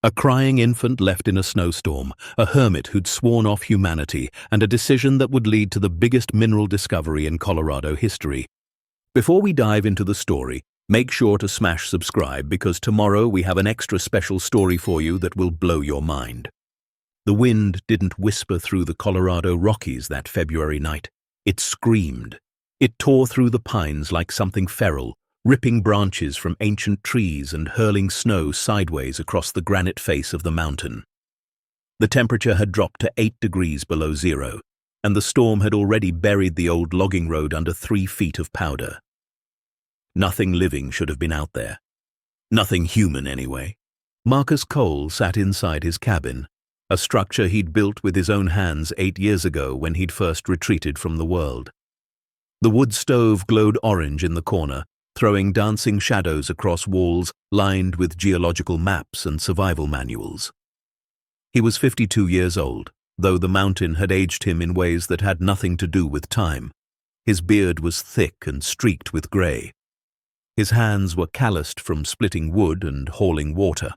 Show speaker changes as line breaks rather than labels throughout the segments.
A crying infant left in a snowstorm, a hermit who'd sworn off humanity, and a decision that would lead to the biggest mineral discovery in Colorado history. Before we dive into the story, make sure to smash subscribe because tomorrow we have an extra special story for you that will blow your mind. The wind didn't whisper through the Colorado Rockies that February night. It screamed. It tore through the pines like something feral, ripping branches from ancient trees and hurling snow sideways across the granite face of the mountain. The temperature had dropped to 8 degrees below zero, and the storm had already buried the old logging road under 3 feet of powder. Nothing living should have been out there. Nothing human, anyway. Marcus Cole sat inside his cabin, a structure he'd built with his own hands 8 years ago when he'd first retreated from the world. The wood stove glowed orange in the corner, throwing dancing shadows across walls lined with geological maps and survival manuals. He was 52 years old, though the mountain had aged him in ways that had nothing to do with time. His beard was thick and streaked with grey. His hands were calloused from splitting wood and hauling water.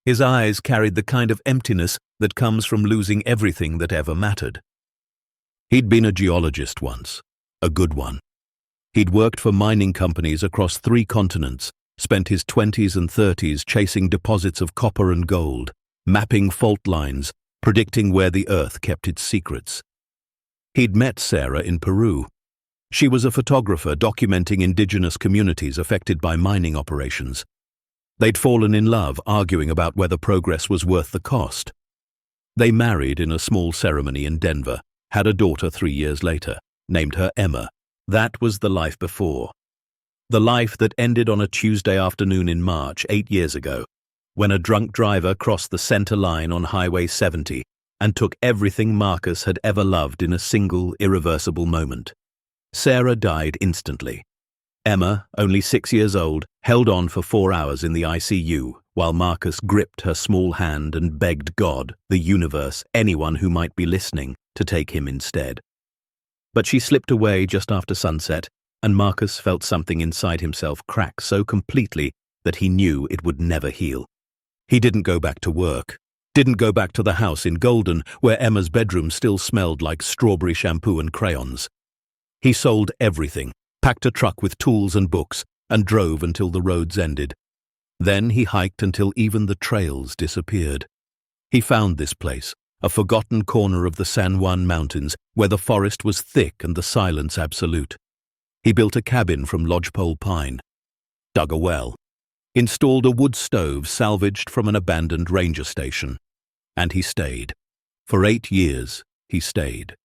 His eyes carried the kind of emptiness that comes from losing everything that ever mattered. He'd been a geologist once, a good one. He'd worked for mining companies across 3 continents, spent his 20s and 30s chasing deposits of copper and gold, mapping fault lines, predicting where the earth kept its secrets. He'd met Sarah in Peru. She was a photographer documenting indigenous communities affected by mining operations. They'd fallen in love, arguing about whether progress was worth the cost. They married in a small ceremony in Denver, had a daughter 3 years later, named her Emma. That was the life before. The life that ended on a Tuesday afternoon in March 8 years ago, when a drunk driver crossed the center line on Highway 70 and took everything Marcus had ever loved in a single, irreversible moment. Sarah died instantly. Emma, only 6 years old, held on for 4 hours in the ICU while Marcus gripped her small hand and begged God, the universe, anyone who might be listening, to take him instead. But she slipped away just after sunset, and Marcus felt something inside himself crack so completely that he knew it would never heal. He didn't go back to work, didn't go back to the house in Golden where Emma's bedroom still smelled like strawberry shampoo and crayons. He sold everything, packed a truck with tools and books, and drove until the roads ended. Then he hiked until even the trails disappeared. He found this place, a forgotten corner of the San Juan Mountains where the forest was thick and the silence absolute. He built a cabin from lodgepole pine, dug a well, installed a wood stove salvaged from an abandoned ranger station, and he stayed. For 8 years, he stayed.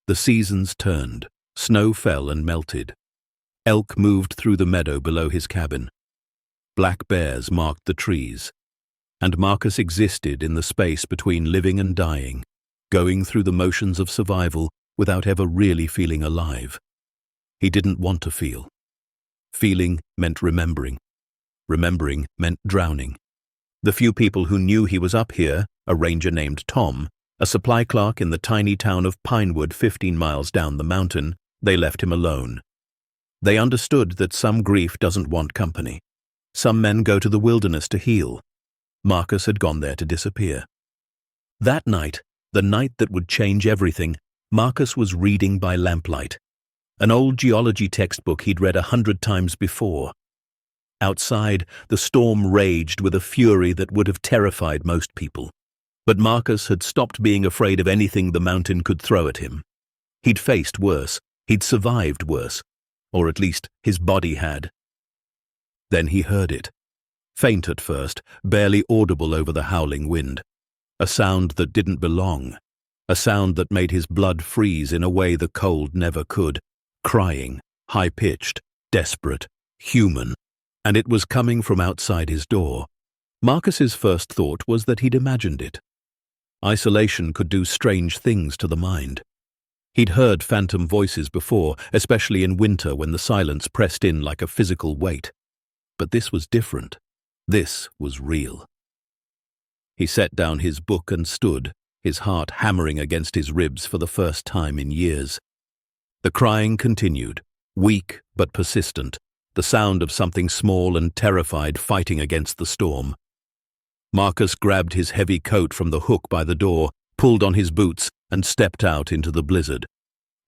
The seasons turned, snow fell and melted. Elk moved through the meadow below his cabin. Black bears marked the trees. And Marcus existed in the space between living and dying, going through the motions of survival without ever really feeling alive. He didn't want to feel. Feeling meant remembering. Remembering meant drowning. The few people who knew he was up here, a ranger named Tom, a supply clerk in the tiny town of Pinewood 15 miles down the mountain, they left him alone. They understood that some grief doesn't want company. Some men go to the wilderness to heal. Marcus had gone there to disappear. That night, the night that would change everything, Marcus was reading by lamplight, an old geology textbook he'd read 100 times before. Outside, the storm raged with a fury that would have terrified most people. But Marcus had stopped being afraid of anything the mountain could throw at him. He'd faced worse, he'd survived worse, or at least his body had. Then he heard it. Faint at first, barely audible over the howling wind. A sound that didn't belong. A sound that made his blood freeze in a way the cold never could. Crying, high-pitched, desperate, human. And it was coming from outside his door. Marcus's first thought was that he'd imagined it. Isolation could do strange things to the mind. He'd heard phantom voices before, especially in winter when the silence pressed in like a physical weight. But this was different. This was real. He set down his book and stood, his heart hammering against his ribs for the first time in years. The crying continued, weak but persistent, the sound of something small and terrified fighting against the storm. Marcus grabbed his heavy coat from the hook by the door, pulled on his boots, and stepped out into the blizzard.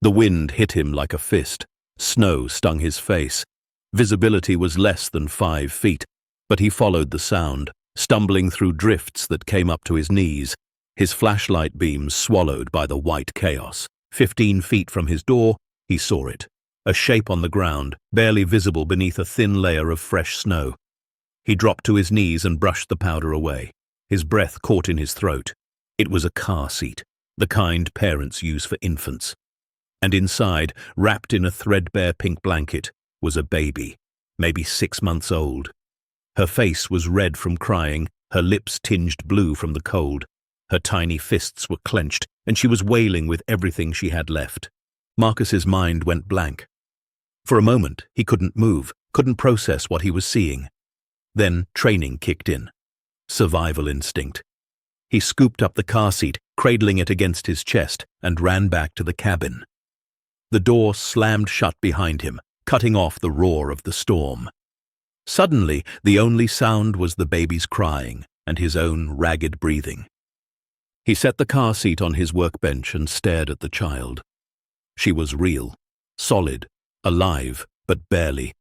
The wind hit him like a fist. Snow stung his face. Visibility was less than 5 feet, but he followed the sound, stumbling through drifts that came up to his knees, his flashlight beams swallowed by the white chaos. 15 feet from his door, he saw it, a shape on the ground, barely visible beneath a thin layer of fresh snow. He dropped to his knees and brushed the powder away. His breath caught in his throat. It was a car seat, the kind parents use for infants. And inside, wrapped in a threadbare pink blanket, was a baby, maybe 6 months old. Her face was red from crying, her lips tinged blue from the cold. Her tiny fists were clenched, and she was wailing with everything she had left. Marcus's mind went blank. For a moment, he couldn't move, couldn't process what he was seeing. Then training kicked in. Survival instinct. He scooped up the car seat, cradling it against his chest, and ran back to the cabin. The door slammed shut behind him, cutting off the roar of the storm. Suddenly, the only sound was the baby's crying and his own ragged breathing. He set the car seat on his workbench and stared at the child. She was real, solid, alive, but barely.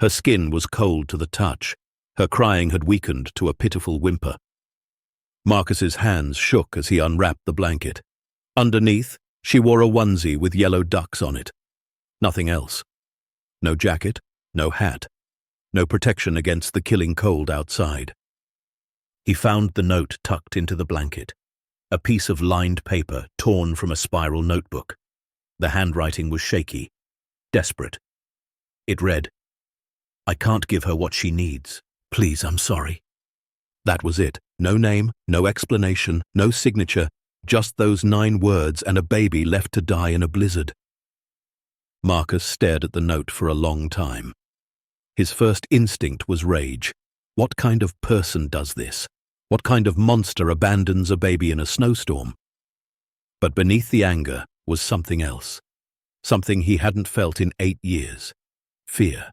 Her skin was cold to the touch. Her crying had weakened to a pitiful whimper. Marcus's hands shook as he unwrapped the blanket. Underneath, she wore a onesie with yellow ducks on it. Nothing else. No jacket, no hat, no protection against the killing cold outside. He found the note tucked into the blanket, a piece of lined paper torn from a spiral notebook. The handwriting was shaky, desperate. It read, "I can't give her what she needs. Please, I'm sorry." That was it. No name, no explanation, no signature, just those 9 words and a baby left to die in a blizzard. Marcus stared at the note for a long time. His first instinct was rage. What kind of person does this? What kind of monster abandons a baby in a snowstorm? But beneath the anger was something else. Something he hadn't felt in 8 years. Fear.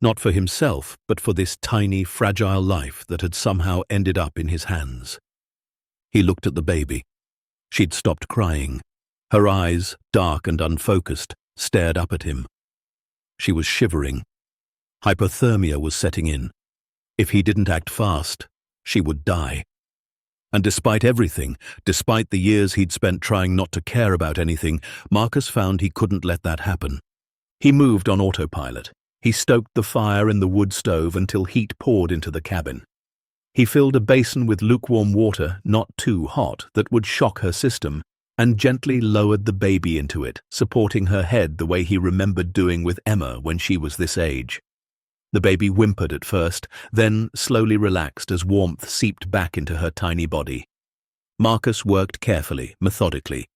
Not for himself, but for this tiny, fragile life that had somehow ended up in his hands. He looked at the baby. She'd stopped crying. Her eyes, dark and unfocused, stared up at him. She was shivering. Hypothermia was setting in. If he didn't act fast, she would die. And despite everything, despite the years he'd spent trying not to care about anything, Marcus found he couldn't let that happen. He moved on autopilot. He stoked the fire in the wood stove until heat poured into the cabin. He filled a basin with lukewarm water, not too hot, that would shock her system, and gently lowered the baby into it, supporting her head the way he remembered doing with Emma when she was this age. The baby whimpered at first, then slowly relaxed as warmth seeped back into her tiny body. Marcus worked carefully, methodically.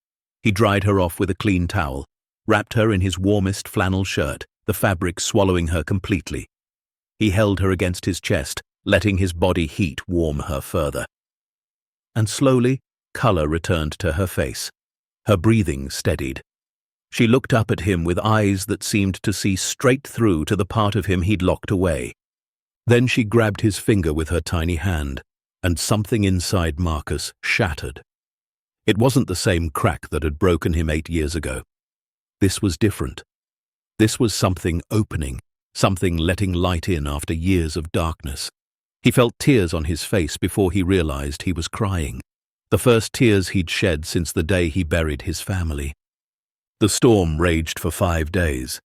He dried her off with a clean towel, wrapped her in his warmest flannel shirt, the fabric swallowing her completely. He held her against his chest, letting his body heat warm her further. And slowly, color returned to her face. Her breathing steadied. She looked up at him with eyes that seemed to see straight through to the part of him he'd locked away. Then she grabbed his finger with her tiny hand, and something inside Marcus shattered. It wasn't the same crack that had broken him 8 years ago. This was different. This was something opening, something letting light in after years of darkness. He felt tears on his face before he realized he was crying. The first tears he'd shed since the day he buried his family. The storm raged for 5 days.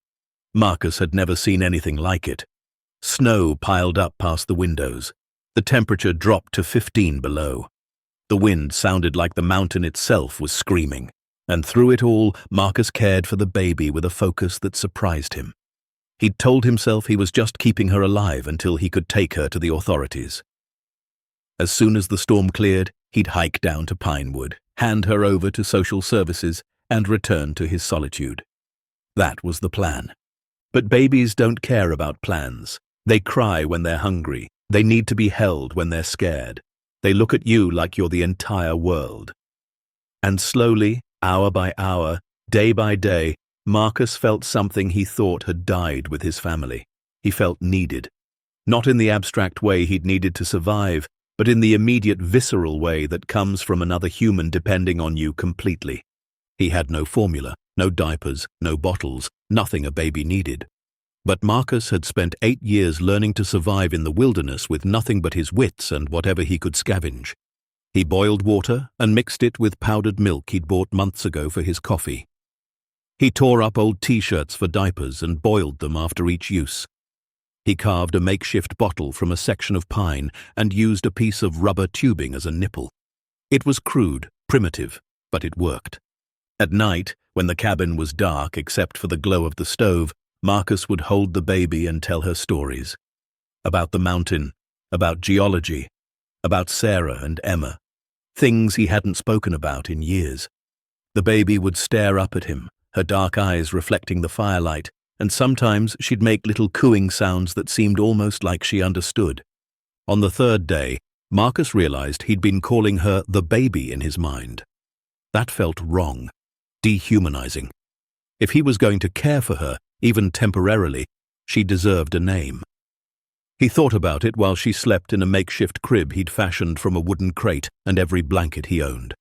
Marcus had never seen anything like it. Snow piled up past the windows. The temperature dropped to 15 below. The wind sounded like the mountain itself was screaming. And through it all, Marcus cared for the baby with a focus that surprised him. He'd told himself he was just keeping her alive until he could take her to the authorities. As soon as the storm cleared, he'd hike down to Pinewood, hand her over to social services, and return to his solitude. That was the plan. But babies don't care about plans. They cry when they're hungry. They need to be held when they're scared. They look at you like you're the entire world. And slowly, hour by hour, day by day, Marcus felt something he thought had died with his family. He felt needed. Not in the abstract way he'd needed to survive, but in the immediate visceral way that comes from another human depending on you completely. He had no formula, no diapers, no bottles, nothing a baby needed. But Marcus had spent 8 years learning to survive in the wilderness with nothing but his wits and whatever he could scavenge. He boiled water and mixed it with powdered milk he'd bought months ago for his coffee. He tore up old t-shirts for diapers and boiled them after each use. He carved a makeshift bottle from a section of pine and used a piece of rubber tubing as a nipple. It was crude, primitive, but it worked. At night, when the cabin was dark except for the glow of the stove, Marcus would hold the baby and tell her stories. About the mountain, about geology, about Sarah and Emma, things he hadn't spoken about in years. The baby would stare up at him, her dark eyes reflecting the firelight, and sometimes she'd make little cooing sounds that seemed almost like she understood. On the 3rd day, Marcus realized he'd been calling her the baby in his mind. That felt wrong, dehumanizing. If he was going to care for her, even temporarily, she deserved a name. He thought about it while she slept in a makeshift crib he'd fashioned from a wooden crate and every blanket he owned.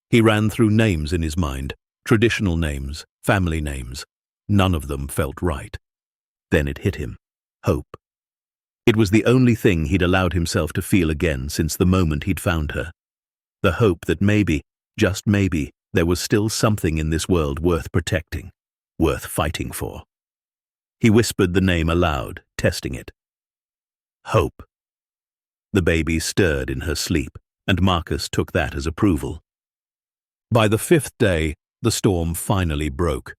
He ran through names in his mind, traditional names, family names. None of them felt right. Then it hit him. Hope. It was the only thing he'd allowed himself to feel again since the moment he'd found her. The hope that maybe, just maybe, there was still something in this world worth protecting, worth fighting for. He whispered the name aloud, testing it. Hope. The baby stirred in her sleep, and Marcus took that as approval. By the 5th day, the storm finally broke.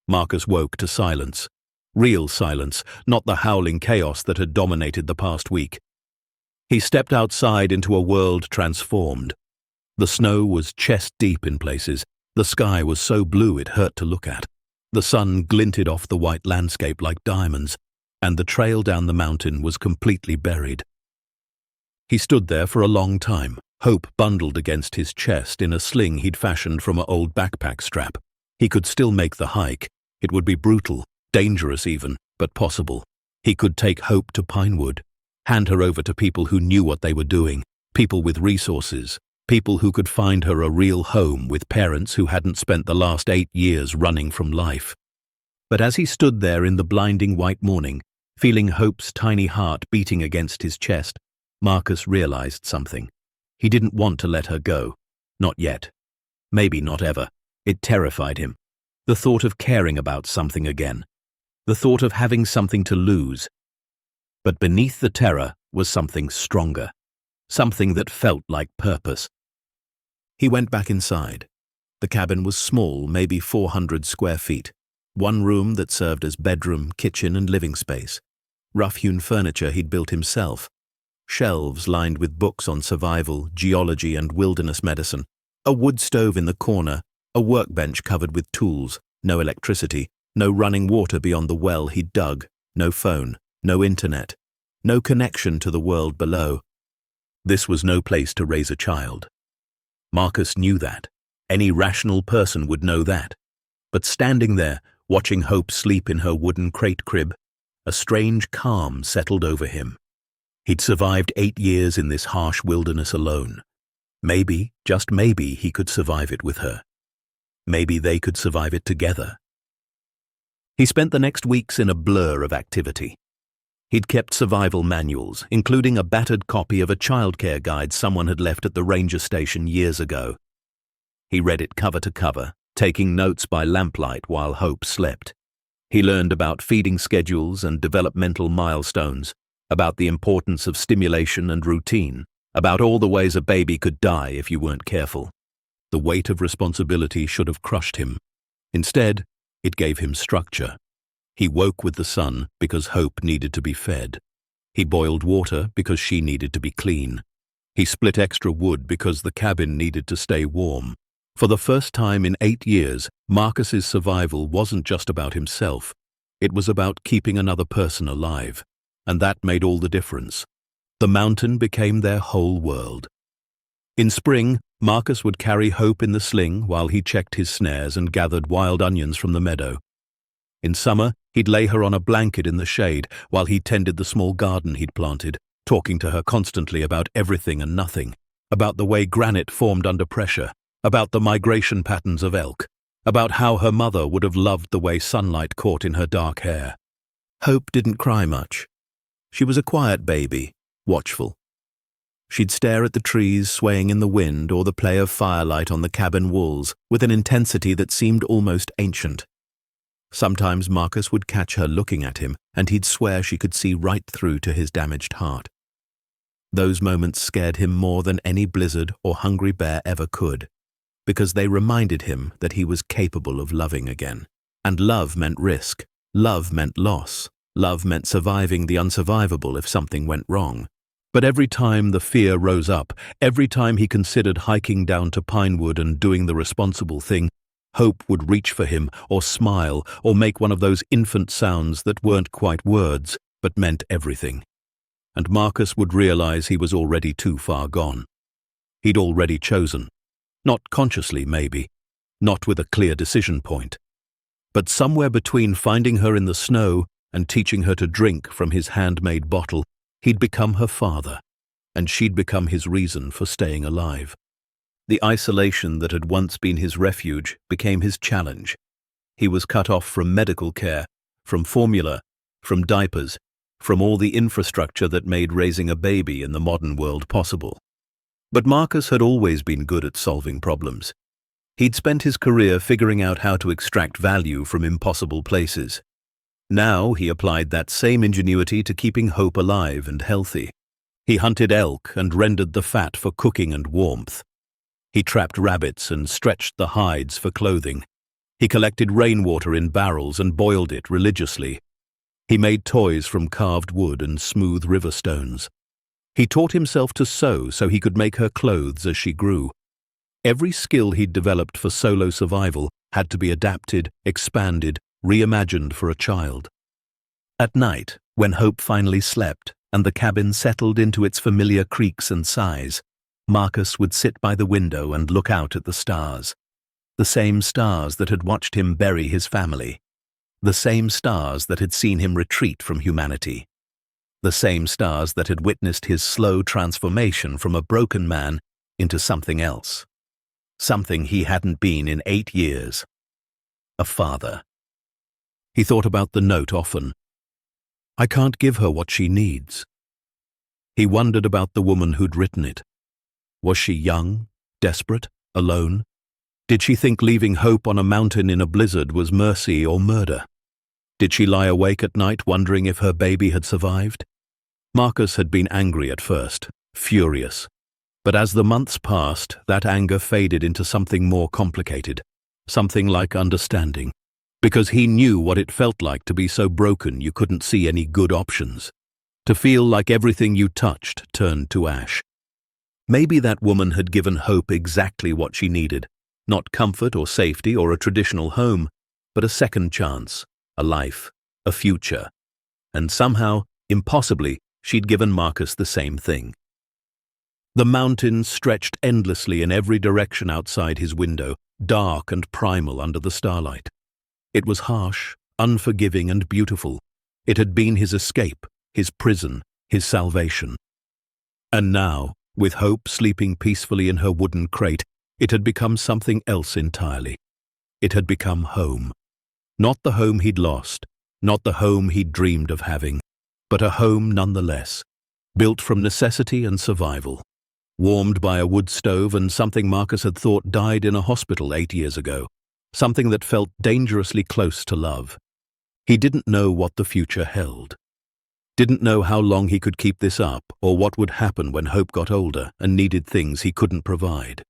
Marcus woke to silence. Real silence, not the howling chaos that had dominated the past week. He stepped outside into a world transformed. The snow was chest-deep in places. The sky was so blue it hurt to look at. The sun glinted off the white landscape like diamonds, and the trail down the mountain was completely buried. He stood there for a long time, hope bundled against his chest in a sling he'd fashioned from an old backpack strap. He could still make the hike. It would be brutal, dangerous even, but possible. He could take Hope to Pinewood, hand her over to people who knew what they were doing, people with resources, people who could find her a real home with parents who hadn't spent the last 8 years running from life. But as he stood there in the blinding white morning, feeling Hope's tiny heart beating against his chest, Marcus realized something. He didn't want to let her go. Not yet. Maybe not ever. It terrified him. The thought of caring about something again. The thought of having something to lose. But beneath the terror was something stronger. Something that felt like purpose. He went back inside. The cabin was small, maybe 400 square feet. One room that served as bedroom, kitchen, and living space. Rough-hewn furniture he'd built himself. Shelves lined with books on survival, geology, and wilderness medicine. A wood stove in the corner. A workbench covered with tools. No electricity. No running water beyond the well he'd dug. No phone. No internet. No connection to the world below. This was no place to raise a child. Marcus knew that. Any rational person would know that. But standing there, watching Hope sleep in her wooden crate crib, a strange calm settled over him. He'd survived 8 years in this harsh wilderness alone. Maybe, just maybe, he could survive it with her. Maybe they could survive it together. He spent the next weeks in a blur of activity. He'd kept survival manuals, including a battered copy of a childcare guide someone had left at the ranger station years ago. He read it cover to cover, taking notes by lamplight while Hope slept. He learned about feeding schedules and developmental milestones, about the importance of stimulation and routine, about all the ways a baby could die if you weren't careful. The weight of responsibility should have crushed him. Instead, it gave him structure. He woke with the sun because Hope needed to be fed. He boiled water because she needed to be clean. He split extra wood because the cabin needed to stay warm. For the first time in 8 years, Marcus's survival wasn't just about himself. It was about keeping another person alive. And that made all the difference. The mountain became their whole world. In spring, Marcus would carry Hope in the sling while he checked his snares and gathered wild onions from the meadow. In summer, he'd lay her on a blanket in the shade while he tended the small garden he'd planted, talking to her constantly about everything and nothing, about the way granite formed under pressure, about the migration patterns of elk, about how her mother would have loved the way sunlight caught in her dark hair. Hope didn't cry much. She was a quiet baby, watchful. She'd stare at the trees swaying in the wind or the play of firelight on the cabin walls with an intensity that seemed almost ancient. Sometimes Marcus would catch her looking at him, and he'd swear she could see right through to his damaged heart. Those moments scared him more than any blizzard or hungry bear ever could, because they reminded him that he was capable of loving again. And love meant risk. Love meant loss. Love meant surviving the unsurvivable if something went wrong. But every time the fear rose up, every time he considered hiking down to Pinewood and doing the responsible thing, hope would reach for him, or smile, or make one of those infant sounds that weren't quite words, but meant everything. And Marcus would realize he was already too far gone. He'd already chosen. Not consciously, maybe. Not with a clear decision point. But somewhere between finding her in the snow and teaching her to drink from his handmade bottle, he'd become her father, and she'd become his reason for staying alive. The isolation that had once been his refuge became his challenge. He was cut off from medical care, from formula, from diapers, from all the infrastructure that made raising a baby in the modern world possible. But Marcus had always been good at solving problems. He'd spent his career figuring out how to extract value from impossible places. Now he applied that same ingenuity to keeping hope alive and healthy. He hunted elk and rendered the fat for cooking and warmth. He trapped rabbits and stretched the hides for clothing. He collected rainwater in barrels and boiled it religiously. He made toys from carved wood and smooth river stones. He taught himself to sew so he could make her clothes as she grew. Every skill he'd developed for solo survival had to be adapted, expanded, reimagined for a child. At night, when Hope finally slept and the cabin settled into its familiar creaks and sighs, Marcus would sit by the window and look out at the stars. The same stars that had watched him bury his family. The same stars that had seen him retreat from humanity. The same stars that had witnessed his slow transformation from a broken man into something else. Something he hadn't been in 8 years. A father. He thought about the note often. I can't give her what she needs. He wondered about the woman who'd written it. Was she young, desperate, alone? Did she think leaving Hope on a mountain in a blizzard was mercy or murder? Did she lie awake at night wondering if her baby had survived? Marcus had been angry at first, furious. But as the months passed, that anger faded into something more complicated, something like understanding. Because he knew what it felt like to be so broken you couldn't see any good options. To feel like everything you touched turned to ash. Maybe that woman had given Hope exactly what she needed. Not comfort or safety or a traditional home, but a second chance, a life, a future. And somehow, impossibly, she'd given Marcus the same thing. The mountains stretched endlessly in every direction outside his window, dark and primal under the starlight. It was harsh, unforgiving and beautiful. It had been his escape, his prison, his salvation. And now, with Hope sleeping peacefully in her wooden crate, it had become something else entirely. It had become home. Not the home he'd lost, not the home he'd dreamed of having, but a home nonetheless, built from necessity and survival. Warmed by a wood stove and something Marcus had thought died in a hospital 8 years ago. Something that felt dangerously close to love. He didn't know what the future held. Didn't know how long he could keep this up or what would happen when Hope got older and needed things he couldn't provide.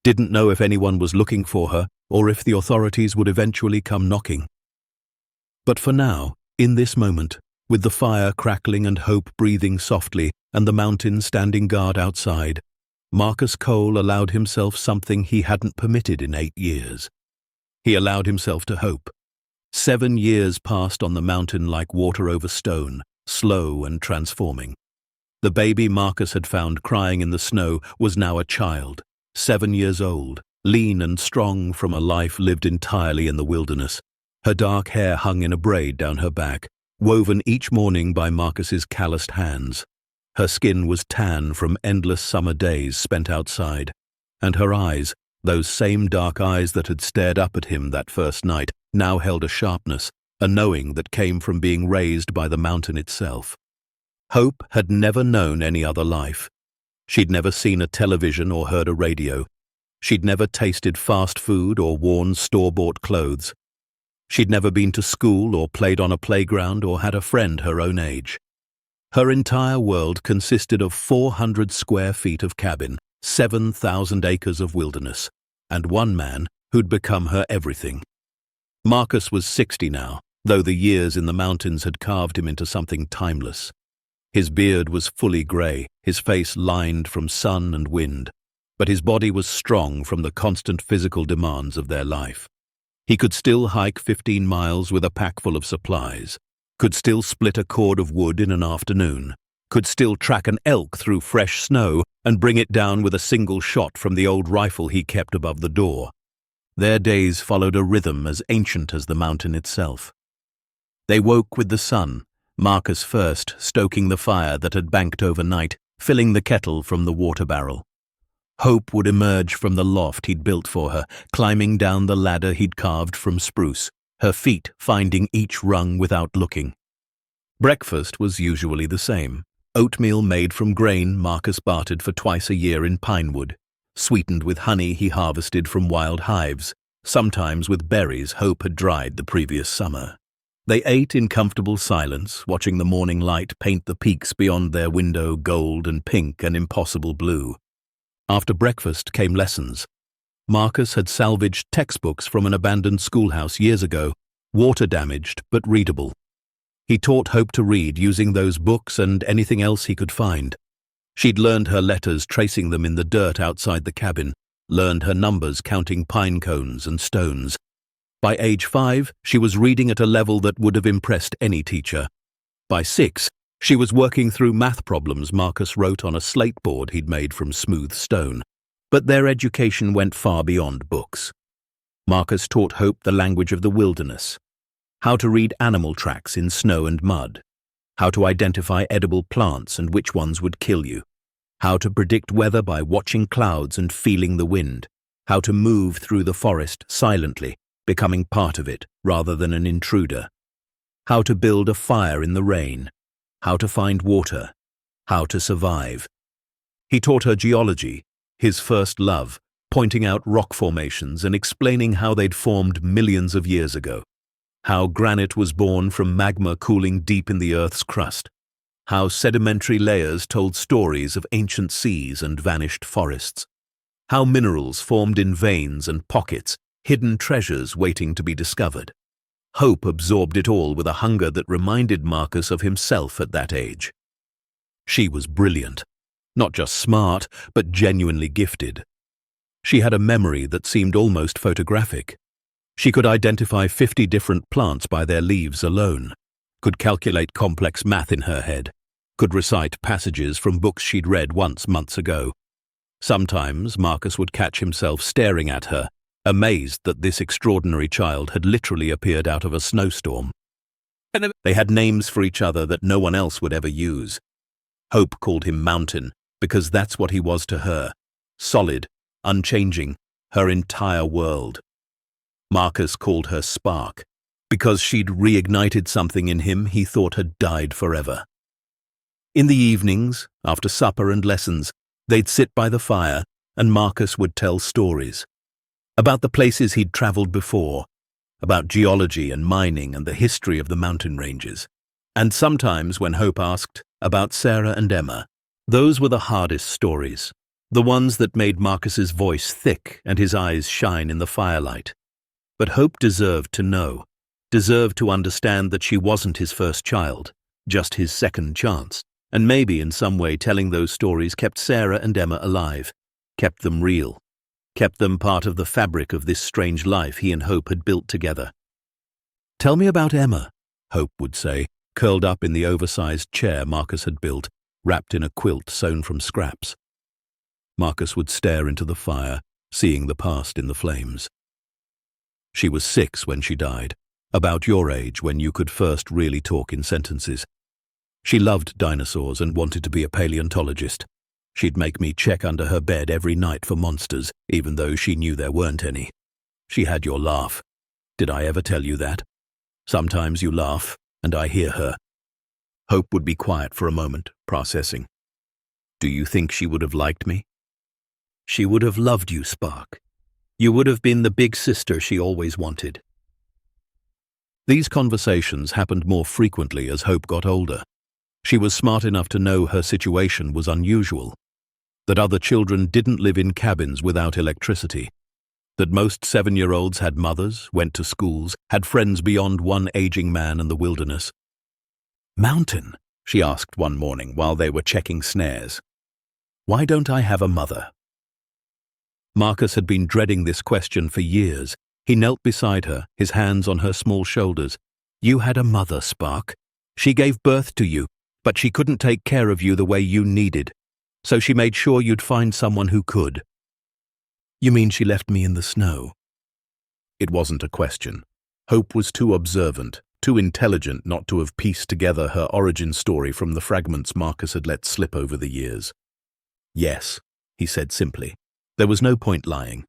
Didn't know if anyone was looking for her or if the authorities would eventually come knocking. But for now, in this moment, with the fire crackling and Hope breathing softly and the mountain standing guard outside, Marcus Cole allowed himself something he hadn't permitted in 8 years. He allowed himself to hope. 7 years passed on the mountain like water over stone, slow and transforming. The baby Marcus had found crying in the snow was now a child, 7 years old, lean and strong from a life lived entirely in the wilderness. Her dark hair hung in a braid down her back, woven each morning by Marcus's calloused hands. Her skin was tan from endless summer days spent outside, and her eyes, those same dark eyes that had stared up at him that first night, now held a sharpness, a knowing that came from being raised by the mountain itself. Hope had never known any other life. She'd never seen a television or heard a radio. She'd never tasted fast food or worn store-bought clothes. She'd never been to school or played on a playground or had a friend her own age. Her entire world consisted of 400 square feet of cabin, 7,000 acres of wilderness, and one man who'd become her everything. Marcus was 60 now, though the years in the mountains had carved him into something timeless. His beard was fully grey, his face lined from sun and wind, but his body was strong from the constant physical demands of their life. He could still hike 15 miles with a pack full of supplies, could still split a cord of wood in an afternoon, could still track an elk through fresh snow and bring it down with a single shot from the old rifle he kept above the door. Their days followed a rhythm as ancient as the mountain itself. They woke with the sun, Marcus first stoking the fire that had banked overnight, filling the kettle from the water barrel. Hope would emerge from the loft he'd built for her, climbing down the ladder he'd carved from spruce, her feet finding each rung without looking. Breakfast was usually the same. Oatmeal made from grain Marcus bartered for twice a year in pine wood, sweetened with honey he harvested from wild hives, sometimes with berries Hope had dried the previous summer. They ate in comfortable silence, watching the morning light paint the peaks beyond their window gold and pink and impossible blue. After breakfast came lessons. Marcus had salvaged textbooks from an abandoned schoolhouse years ago, water-damaged but readable. He taught Hope to read using those books and anything else he could find. She'd learned her letters tracing them in the dirt outside the cabin, learned her numbers counting pine cones and stones. By age 5, she was reading at a level that would have impressed any teacher. By 6, she was working through math problems Marcus wrote on a slate board he'd made from smooth stone. But their education went far beyond books. Marcus taught Hope the language of the wilderness, how to read animal tracks in snow and mud, how to identify edible plants and which ones would kill you, how to predict weather by watching clouds and feeling the wind, how to move through the forest silently, becoming part of it rather than an intruder, how to build a fire in the rain, how to find water, how to survive. He taught her geology, his first love, pointing out rock formations and explaining how they'd formed millions of years ago, how granite was born from magma cooling deep in the Earth's crust, how sedimentary layers told stories of ancient seas and vanished forests, how minerals formed in veins and pockets, hidden treasures waiting to be discovered. Hope absorbed it all with a hunger that reminded Marcus of himself at that age. She was brilliant, not just smart, but genuinely gifted. She had a memory that seemed almost photographic. She could identify 50 different plants by their leaves alone, could calculate complex math in her head, could recite passages from books she'd read once months ago. Sometimes Marcus would catch himself staring at her, amazed that this extraordinary child had literally appeared out of a snowstorm. They had names for each other that no one else would ever use. Hope called him Mountain, because that's what he was to her, solid, unchanging, her entire world. Marcus called her Spark, because she'd reignited something in him he thought had died forever. In the evenings, after supper and lessons, they'd sit by the fire, and Marcus would tell stories. About the places he'd traveled before, about geology and mining and the history of the mountain ranges. And sometimes, when Hope asked, about Sarah and Emma. Those were the hardest stories, the ones that made Marcus's voice thick and his eyes shine in the firelight. But Hope deserved to know, deserved to understand that she wasn't his first child, just his second chance. And maybe in some way telling those stories kept Sarah and Emma alive, kept them real, kept them part of the fabric of this strange life he and Hope had built together. "Tell me about Emma," Hope would say, curled up in the oversized chair Marcus had built, wrapped in a quilt sewn from scraps. Marcus would stare into the fire, seeing the past in the flames. "She was 6 when she died, about your age when you could first really talk in sentences. She loved dinosaurs and wanted to be a paleontologist. She'd make me check under her bed every night for monsters, even though she knew there weren't any. She had your laugh. Did I ever tell you that? Sometimes you laugh, and I hear her. Hope would be quiet for a moment, processing. Do you think she would have liked me? She would have loved you, Spark. You would have been the big sister she always wanted. These conversations happened more frequently as Hope got older. She was smart enough to know her situation was unusual, that other children didn't live in cabins without electricity, that most 7-year-olds had mothers, went to schools, had friends beyond one aging man and the wilderness. Mountain, she asked one morning while they were checking snares. Why don't I have a mother? Marcus had been dreading this question for years. He knelt beside her, his hands on her small shoulders. You had a mother, Spark. She gave birth to you, but she couldn't take care of you the way you needed, so she made sure you'd find someone who could. You mean she left me in the snow? It wasn't a question. Hope was too observant, too intelligent not to have pieced together her origin story from the fragments Marcus had let slip over the years. Yes, he said simply. There was no point lying.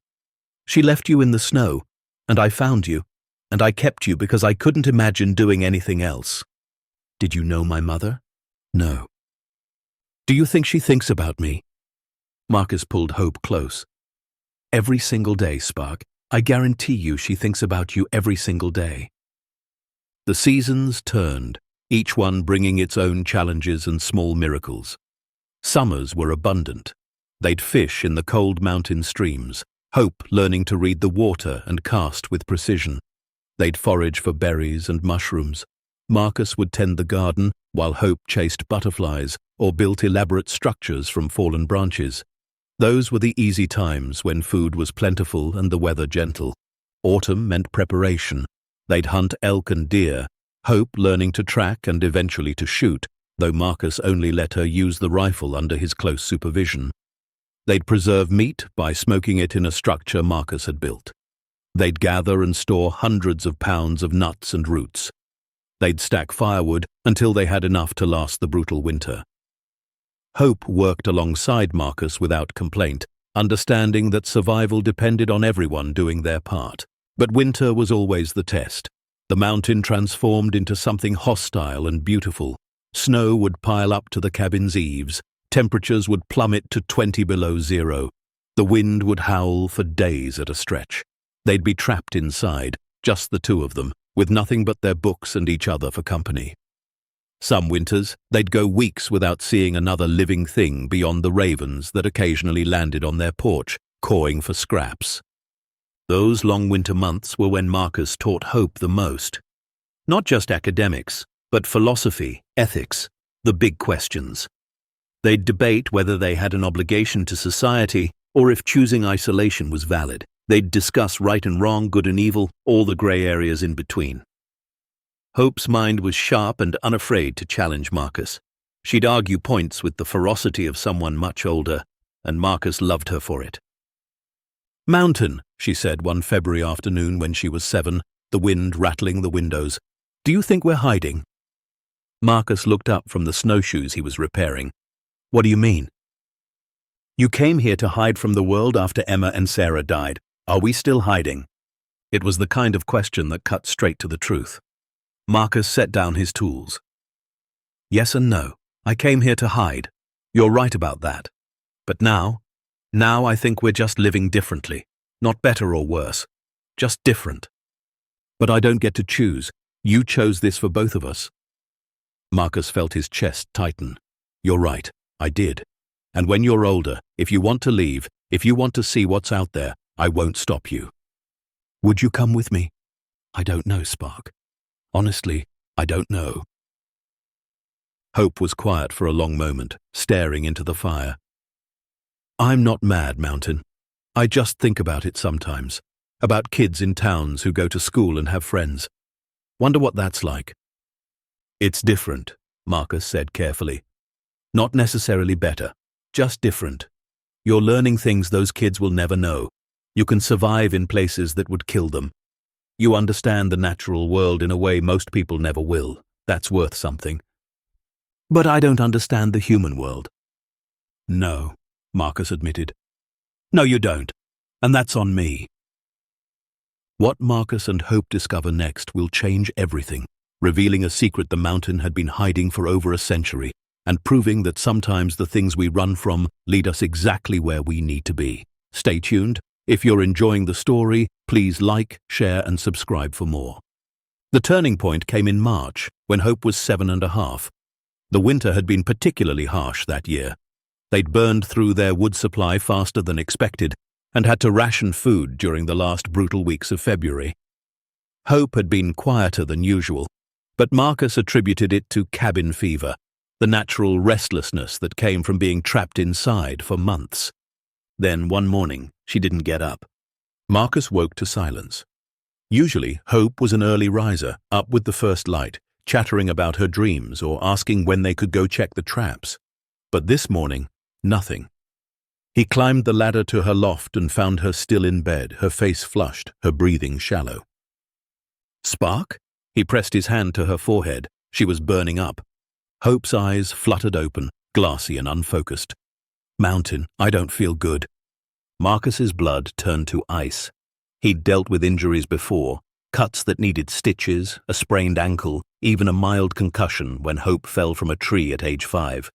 She left you in the snow, and I found you, and I kept you because I couldn't imagine doing anything else. Did you know my mother? No. Do you think she thinks about me? Marcus pulled Hope close. Every single day, Spark. I guarantee you she thinks about you every single day. The seasons turned, each one bringing its own challenges and small miracles. Summers were abundant. They'd fish in the cold mountain streams, Hope learning to read the water and cast with precision. They'd forage for berries and mushrooms. Marcus would tend the garden, while Hope chased butterflies or built elaborate structures from fallen branches. Those were the easy times when food was plentiful and the weather gentle. Autumn meant preparation. They'd hunt elk and deer, Hope learning to track and eventually to shoot, though Marcus only let her use the rifle under his close supervision. They'd preserve meat by smoking it in a structure Marcus had built. They'd gather and store hundreds of pounds of nuts and roots. They'd stack firewood until they had enough to last the brutal winter. Hope worked alongside Marcus without complaint, understanding that survival depended on everyone doing their part. But winter was always the test. The mountain transformed into something hostile and beautiful. Snow would pile up to the cabin's eaves. Temperatures would plummet to 20 below zero. The wind would howl for days at a stretch. They'd be trapped inside, just the two of them, with nothing but their books and each other for company. Some winters, they'd go weeks without seeing another living thing beyond the ravens that occasionally landed on their porch, cawing for scraps. Those long winter months were when Marcus taught Hope the most. Not just academics, but philosophy, ethics, the big questions. They'd debate whether they had an obligation to society or if choosing isolation was valid. They'd discuss right and wrong, good and evil, all the grey areas in between. Hope's mind was sharp and unafraid to challenge Marcus. She'd argue points with the ferocity of someone much older, and Marcus loved her for it. Mountain, she said one February afternoon when she was 7, the wind rattling the windows. Do you think we're hiding? Marcus looked up from the snowshoes he was repairing. What do you mean? You came here to hide from the world after Emma and Sarah died. Are we still hiding? It was the kind of question that cut straight to the truth. Marcus set down his tools. Yes and no. I came here to hide. You're right about that. But now I think we're just living differently. Not better or worse. Just different. But I don't get to choose. You chose this for both of us. Marcus felt his chest tighten. You're right. I did. And when you're older, if you want to leave, if you want to see what's out there, I won't stop you. Would you come with me? I don't know, Spark. Honestly, I don't know. Hope was quiet for a long moment, staring into the fire. I'm not mad, Mountain. I just think about it sometimes. About kids in towns who go to school and have friends. Wonder what that's like. It's different, Marcus said carefully. Not necessarily better, just different. You're learning things those kids will never know. You can survive in places that would kill them. You understand the natural world in a way most people never will. That's worth something. But I don't understand the human world. No, Marcus admitted. No, you don't. And that's on me. What Marcus and Hope discover next will change everything, revealing a secret the mountain had been hiding for over a century, and proving that sometimes the things we run from lead us exactly where we need to be. Stay tuned. If you're enjoying the story, please like, share, and subscribe for more. The turning point came in March, when Hope was 7.5. The winter had been particularly harsh that year. They'd burned through their wood supply faster than expected and had to ration food during the last brutal weeks of February. Hope had been quieter than usual, but Marcus attributed it to cabin fever, the natural restlessness that came from being trapped inside for months. Then one morning, she didn't get up. Marcus woke to silence. Usually, Hope was an early riser, up with the first light, chattering about her dreams or asking when they could go check the traps. But this morning, nothing. He climbed the ladder to her loft and found her still in bed, her face flushed, her breathing shallow. Spark? He pressed his hand to her forehead. She was burning up. Hope's eyes fluttered open, glassy and unfocused. Mountain, I don't feel good. Marcus's blood turned to ice. He'd dealt with injuries before, cuts that needed stitches, a sprained ankle, even a mild concussion when Hope fell from a tree at age 5.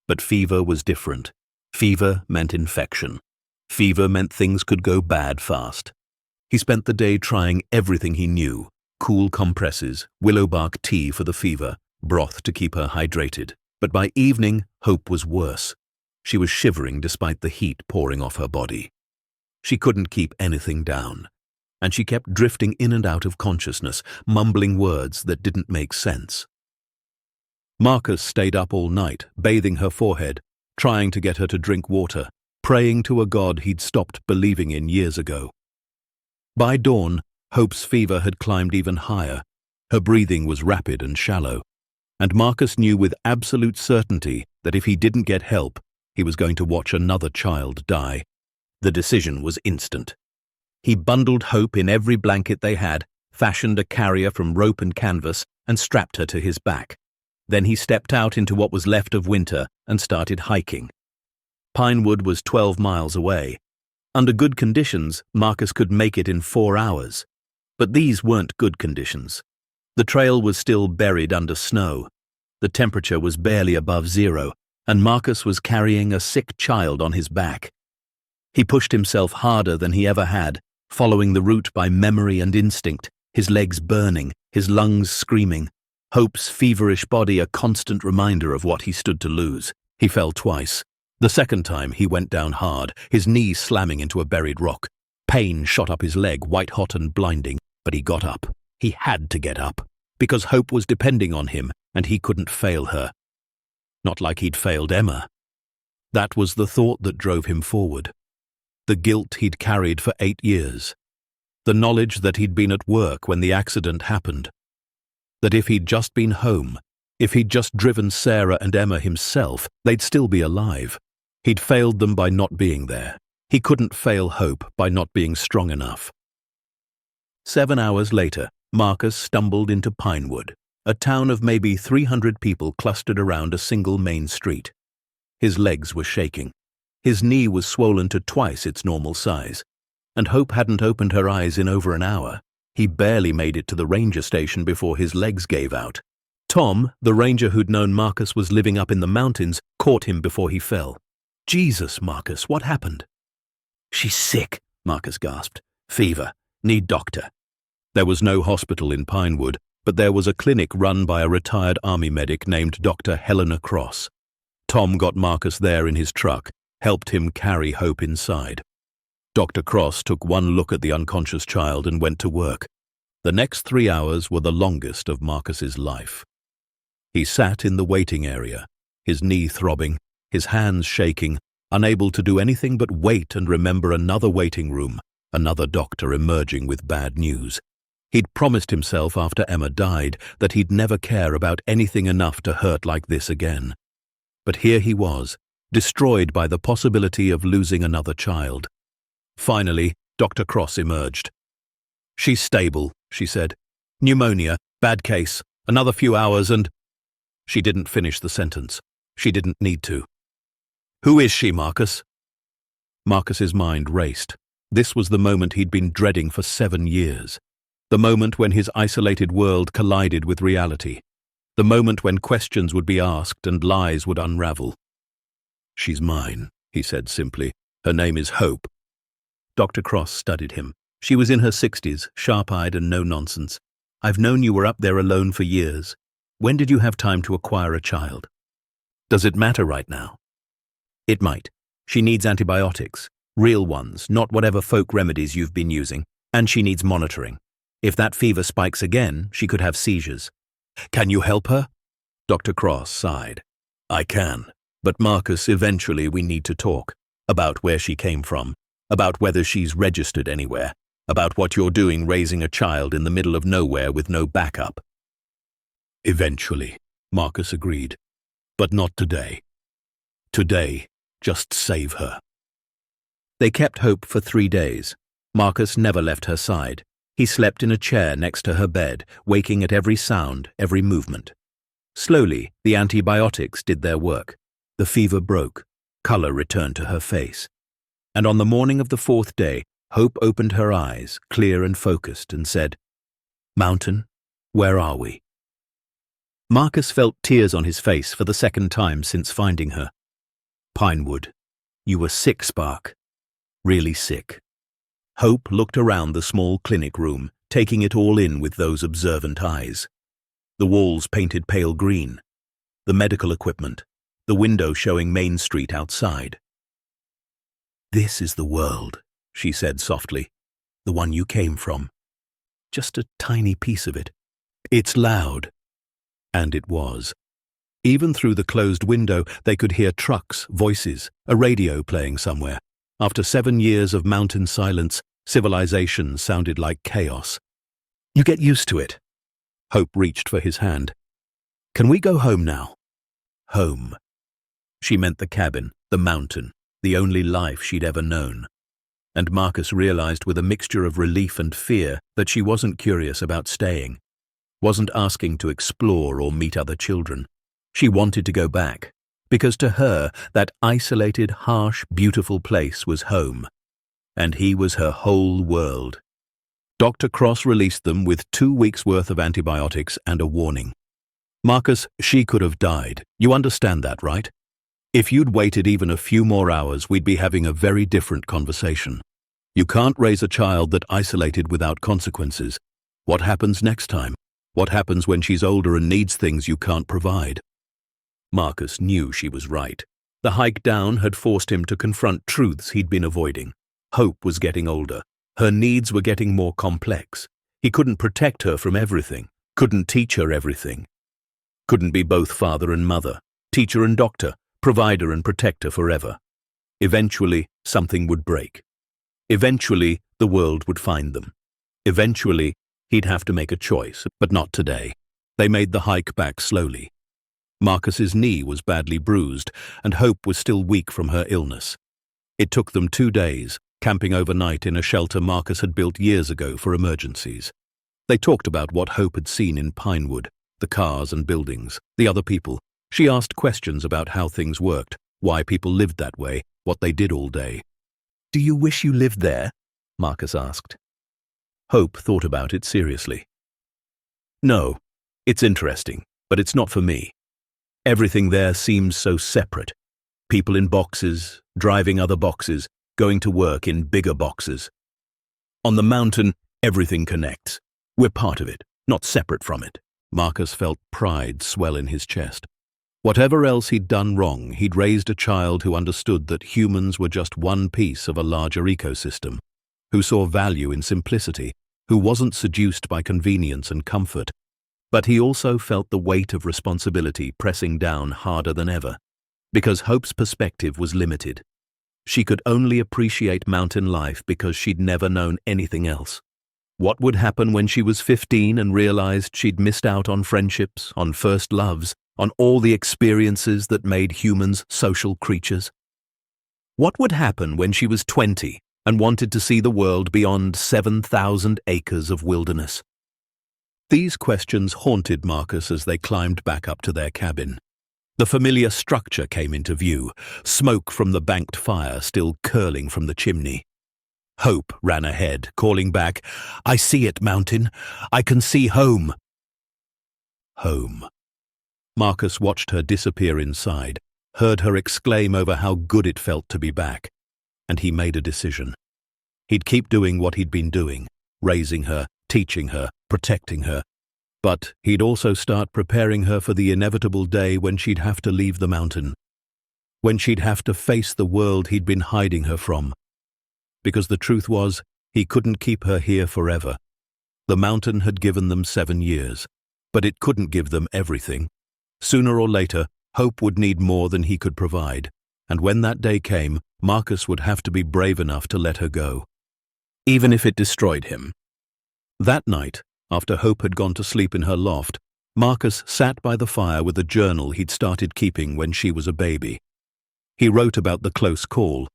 But fever was different. Fever meant infection. Fever meant things could go bad fast. He spent the day trying everything he knew: cool compresses, willow bark tea for the fever, broth to keep her hydrated. But by evening, Hope was worse. She was shivering despite the heat pouring off her body. She couldn't keep anything down, and she kept drifting in and out of consciousness, mumbling words that didn't make sense. Marcus stayed up all night, bathing her forehead, trying to get her to drink water, praying to a god he'd stopped believing in years ago. By dawn, Hope's fever had climbed even higher. Her breathing was rapid and shallow, and Marcus knew with absolute certainty that if he didn't get help, he was going to watch another child die. The decision was instant. He bundled Hope in every blanket they had, fashioned a carrier from rope and canvas, and strapped her to his back. Then he stepped out into what was left of winter and started hiking. Pinewood was 12 miles away. Under good conditions, Marcus could make it in 4 hours. But these weren't good conditions. The trail was still buried under snow. The temperature was barely above 0, and Marcus was carrying a sick child on his back. He pushed himself harder than he ever had, following the route by memory and instinct, his legs burning, his lungs screaming, Hope's feverish body a constant reminder of what he stood to lose. He fell twice. The second time he went down hard, his knee slamming into a buried rock. Pain shot up his leg, white-hot and blinding, but he got up. He had to get up, because Hope was depending on him, and he couldn't fail her. Not like he'd failed Emma. That was the thought that drove him forward. The guilt he'd carried for 8 years. The knowledge that he'd been at work when the accident happened. That if he'd just been home, if he'd just driven Sarah and Emma himself, they'd still be alive. He'd failed them by not being there. He couldn't fail Hope by not being strong enough. 7 hours later, Marcus stumbled into Pinewood, a town of maybe 300 people clustered around a single main street. His legs were shaking. His knee was swollen to twice its normal size, and Hope hadn't opened her eyes in over an hour. He barely made it to the ranger station before his legs gave out. Tom, the ranger who'd known Marcus was living up in the mountains, caught him before he fell. Jesus, Marcus, what happened? She's sick, Marcus gasped. Fever. Need doctor. There was no hospital in Pinewood, but there was a clinic run by a retired army medic named Dr. Helena Cross. Tom got Marcus there in his truck, helped him carry Hope inside. Dr. Cross took one look at the unconscious child and went to work. The next 3 hours were the longest of Marcus's life. He sat in the waiting area, his knee throbbing, his hands shaking, unable to do anything but wait and remember another waiting room, another doctor emerging with bad news. He'd promised himself after Emma died that he'd never care about anything enough to hurt like this again. But here he was, destroyed by the possibility of losing another child. Finally, Dr. Cross emerged. She's stable, she said. Pneumonia, bad case, another few hours and… She didn't finish the sentence. She didn't need to. "Who is she, Marcus?" Marcus's mind raced. This was the moment he'd been dreading for 7 years. The moment when his isolated world collided with reality. The moment when questions would be asked and lies would unravel. "She's mine," he said simply. "Her name is Hope." Dr. Cross studied him. She was in her 60s, sharp-eyed and no-nonsense. "I've known you were up there alone for years. When did you have time to acquire a child? Does it matter right now?" "It might. She needs antibiotics. Real ones, not whatever folk remedies you've been using. And she needs monitoring. If that fever spikes again, she could have seizures." "Can you help her?" Dr. Cross sighed. "I can. But Marcus, eventually we need to talk. About where she came from. About whether she's registered anywhere. About what you're doing raising a child in the middle of nowhere with no backup." "Eventually," Marcus agreed. "But not today. Today, just save her." They kept Hope for 3 days. Marcus never left her side. He slept in a chair next to her bed, waking at every sound, every movement. Slowly, the antibiotics did their work. The fever broke. Color returned to her face. And on the morning of the 4th day, Hope opened her eyes, clear and focused, and said, "Mountain, where are we?" Marcus felt tears on his face for the 2nd time since finding her. "Pinewood. You were sick, Spark. Really sick." Hope looked around the small clinic room, taking it all in with those observant eyes. The walls painted pale green. The medical equipment. The window showing Main Street outside. "This is the world," she said softly. "The one you came from. Just a tiny piece of it. It's loud." And it was. Even through the closed window, they could hear trucks, voices, a radio playing somewhere. After 7 years of mountain silence, civilization sounded like chaos. "You get used to it." Hope reached for his hand. "Can we go home now?" Home. She meant the cabin, the mountain, the only life she'd ever known. And Marcus realized with a mixture of relief and fear that she wasn't curious about staying, wasn't asking to explore or meet other children. She wanted to go back, because to her, that isolated, harsh, beautiful place was home. And he was her whole world. Dr. Cross released them with 2 weeks' worth of antibiotics and a warning. "Marcus, she could have died. You understand that, right? If you'd waited even a few more hours, we'd be having a very different conversation. You can't raise a child that isolated without consequences. What happens next time? What happens when she's older and needs things you can't provide?" Marcus knew she was right. The hike down had forced him to confront truths he'd been avoiding. Hope was getting older. Her needs were getting more complex. He couldn't protect her from everything, couldn't teach her everything. Couldn't be both father and mother, teacher and doctor, provider and protector forever. Eventually, something would break. Eventually, the world would find them. Eventually, he'd have to make a choice, but not today. They made the hike back slowly. Marcus's knee was badly bruised, and Hope was still weak from her illness. It took them 2 days, camping overnight in a shelter Marcus had built years ago for emergencies. They talked about what Hope had seen in Pinewood, the cars and buildings, the other people. She asked questions about how things worked, why people lived that way, what they did all day. "Do you wish you lived there?" Marcus asked. Hope thought about it seriously. "No, it's interesting, but it's not for me. Everything there seems so separate. People in boxes, driving other boxes, going to work in bigger boxes. On the mountain, everything connects. We're part of it, not separate from it." Marcus felt pride swell in his chest. Whatever else he'd done wrong, he'd raised a child who understood that humans were just one piece of a larger ecosystem, who saw value in simplicity, who wasn't seduced by convenience and comfort. But he also felt the weight of responsibility pressing down harder than ever, because Hope's perspective was limited. She could only appreciate mountain life because she'd never known anything else. What would happen when she was 15 and realized she'd missed out on friendships, on first loves, on all the experiences that made humans social creatures? What would happen when she was 20 and wanted to see the world beyond 7,000 acres of wilderness? These questions haunted Marcus as they climbed back up to their cabin. The familiar structure came into view, smoke from the banked fire still curling from the chimney. Hope ran ahead, calling back, "I see it, Mountain. I can see home." Home. Marcus watched her disappear inside, heard her exclaim over how good it felt to be back, and he made a decision. He'd keep doing what he'd been doing, raising her, teaching her, protecting her, but he'd also start preparing her for the inevitable day when she'd have to leave the mountain, when she'd have to face the world he'd been hiding her from. Because the truth was, he couldn't keep her here forever. The mountain had given them 7 years, but it couldn't give them everything. Sooner or later, Hope would need more than he could provide, and when that day came, Marcus would have to be brave enough to let her go, even if it destroyed him. That night, after Hope had gone to sleep in her loft, Marcus sat by the fire with a journal he'd started keeping when she was a baby. He wrote about the close call,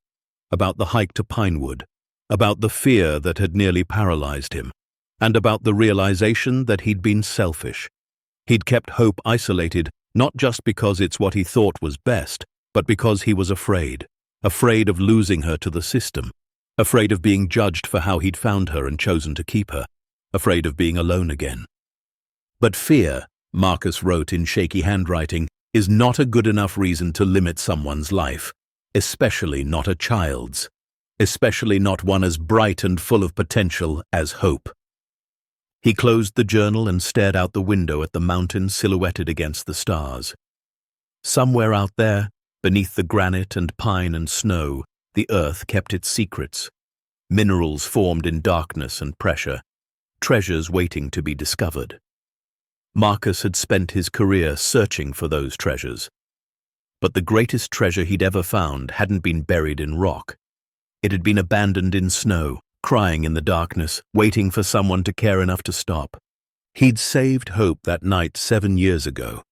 about the hike to Pinewood, about the fear that had nearly paralyzed him, and about the realization that he'd been selfish. He'd kept Hope isolated not just because it's what he thought was best, but because he was afraid of losing her to the system, afraid of being judged for how he'd found her and chosen to keep her, afraid of being alone again. But fear, Marcus wrote in shaky handwriting, is not a good enough reason to limit someone's life, especially not a child's, especially not one as bright and full of potential as Hope. He closed the journal and stared out the window at the mountain silhouetted against the stars. Somewhere out there, beneath the granite and pine and snow, the earth kept its secrets. Minerals formed in darkness and pressure, treasures waiting to be discovered. Marcus had spent his career searching for those treasures. But the greatest treasure he'd ever found hadn't been buried in rock. It had been abandoned in snow, crying in the darkness, waiting for someone to care enough to stop. He'd saved Hope that night 7 years ago.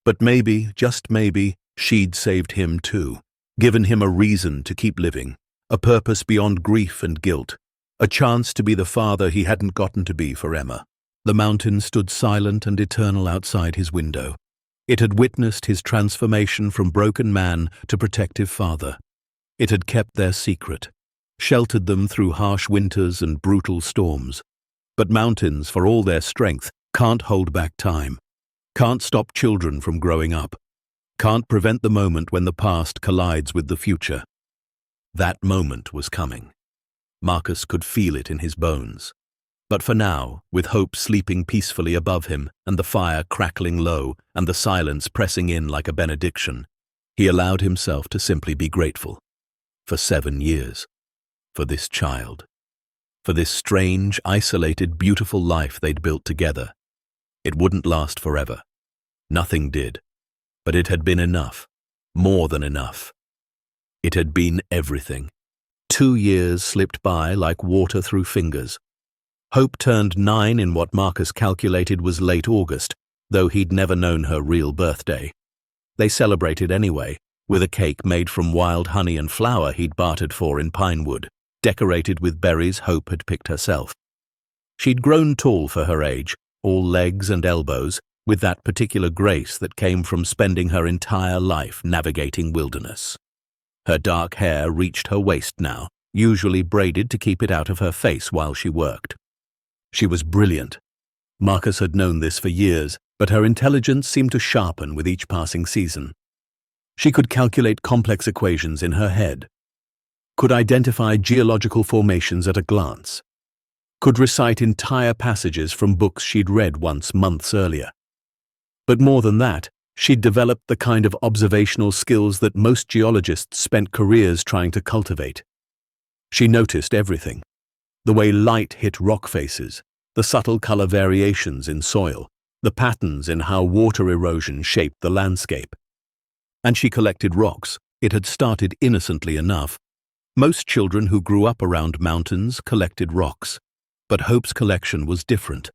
But maybe, just maybe, she'd saved him too, given him a reason to keep living, a purpose beyond grief and guilt, a chance to be the father he hadn't gotten to be for Emma. The mountain stood silent and eternal outside his window. It had witnessed his transformation from broken man to protective father. It had kept their secret, sheltered them through harsh winters and brutal storms. But mountains, for all their strength, can't hold back time, can't stop children from growing up, can't prevent the moment when the past collides with the future. That moment was coming. Marcus could feel it in his bones. But for now, with Hope sleeping peacefully above him and the fire crackling low and the silence pressing in like a benediction, he allowed himself to simply be grateful. For 7 years. For this child. For this strange, isolated, beautiful life they'd built together. It wouldn't last forever. Nothing did. But it had been enough. More than enough. It had been everything. 2 years slipped by like water through fingers. Hope turned 9 in what Marcus calculated was late August, though he'd never known her real birthday. They celebrated anyway, with a cake made from wild honey and flour he'd bartered for in Pinewood, decorated with berries Hope had picked herself. She'd grown tall for her age, all legs and elbows, with that particular grace that came from spending her entire life navigating wilderness. Her dark hair reached her waist now, usually braided to keep it out of her face while she worked. She was brilliant. Marcus had known this for years, but her intelligence seemed to sharpen with each passing season. She could calculate complex equations in her head, could identify geological formations at a glance, could recite entire passages from books she'd read once months earlier. But more than that, she'd developed the kind of observational skills that most geologists spent careers trying to cultivate. She noticed everything. The way light hit rock faces, the subtle color variations in soil, the patterns in how water erosion shaped the landscape. And she collected rocks. It had started innocently enough. Most children who grew up around mountains collected rocks. But Hope's collection was different.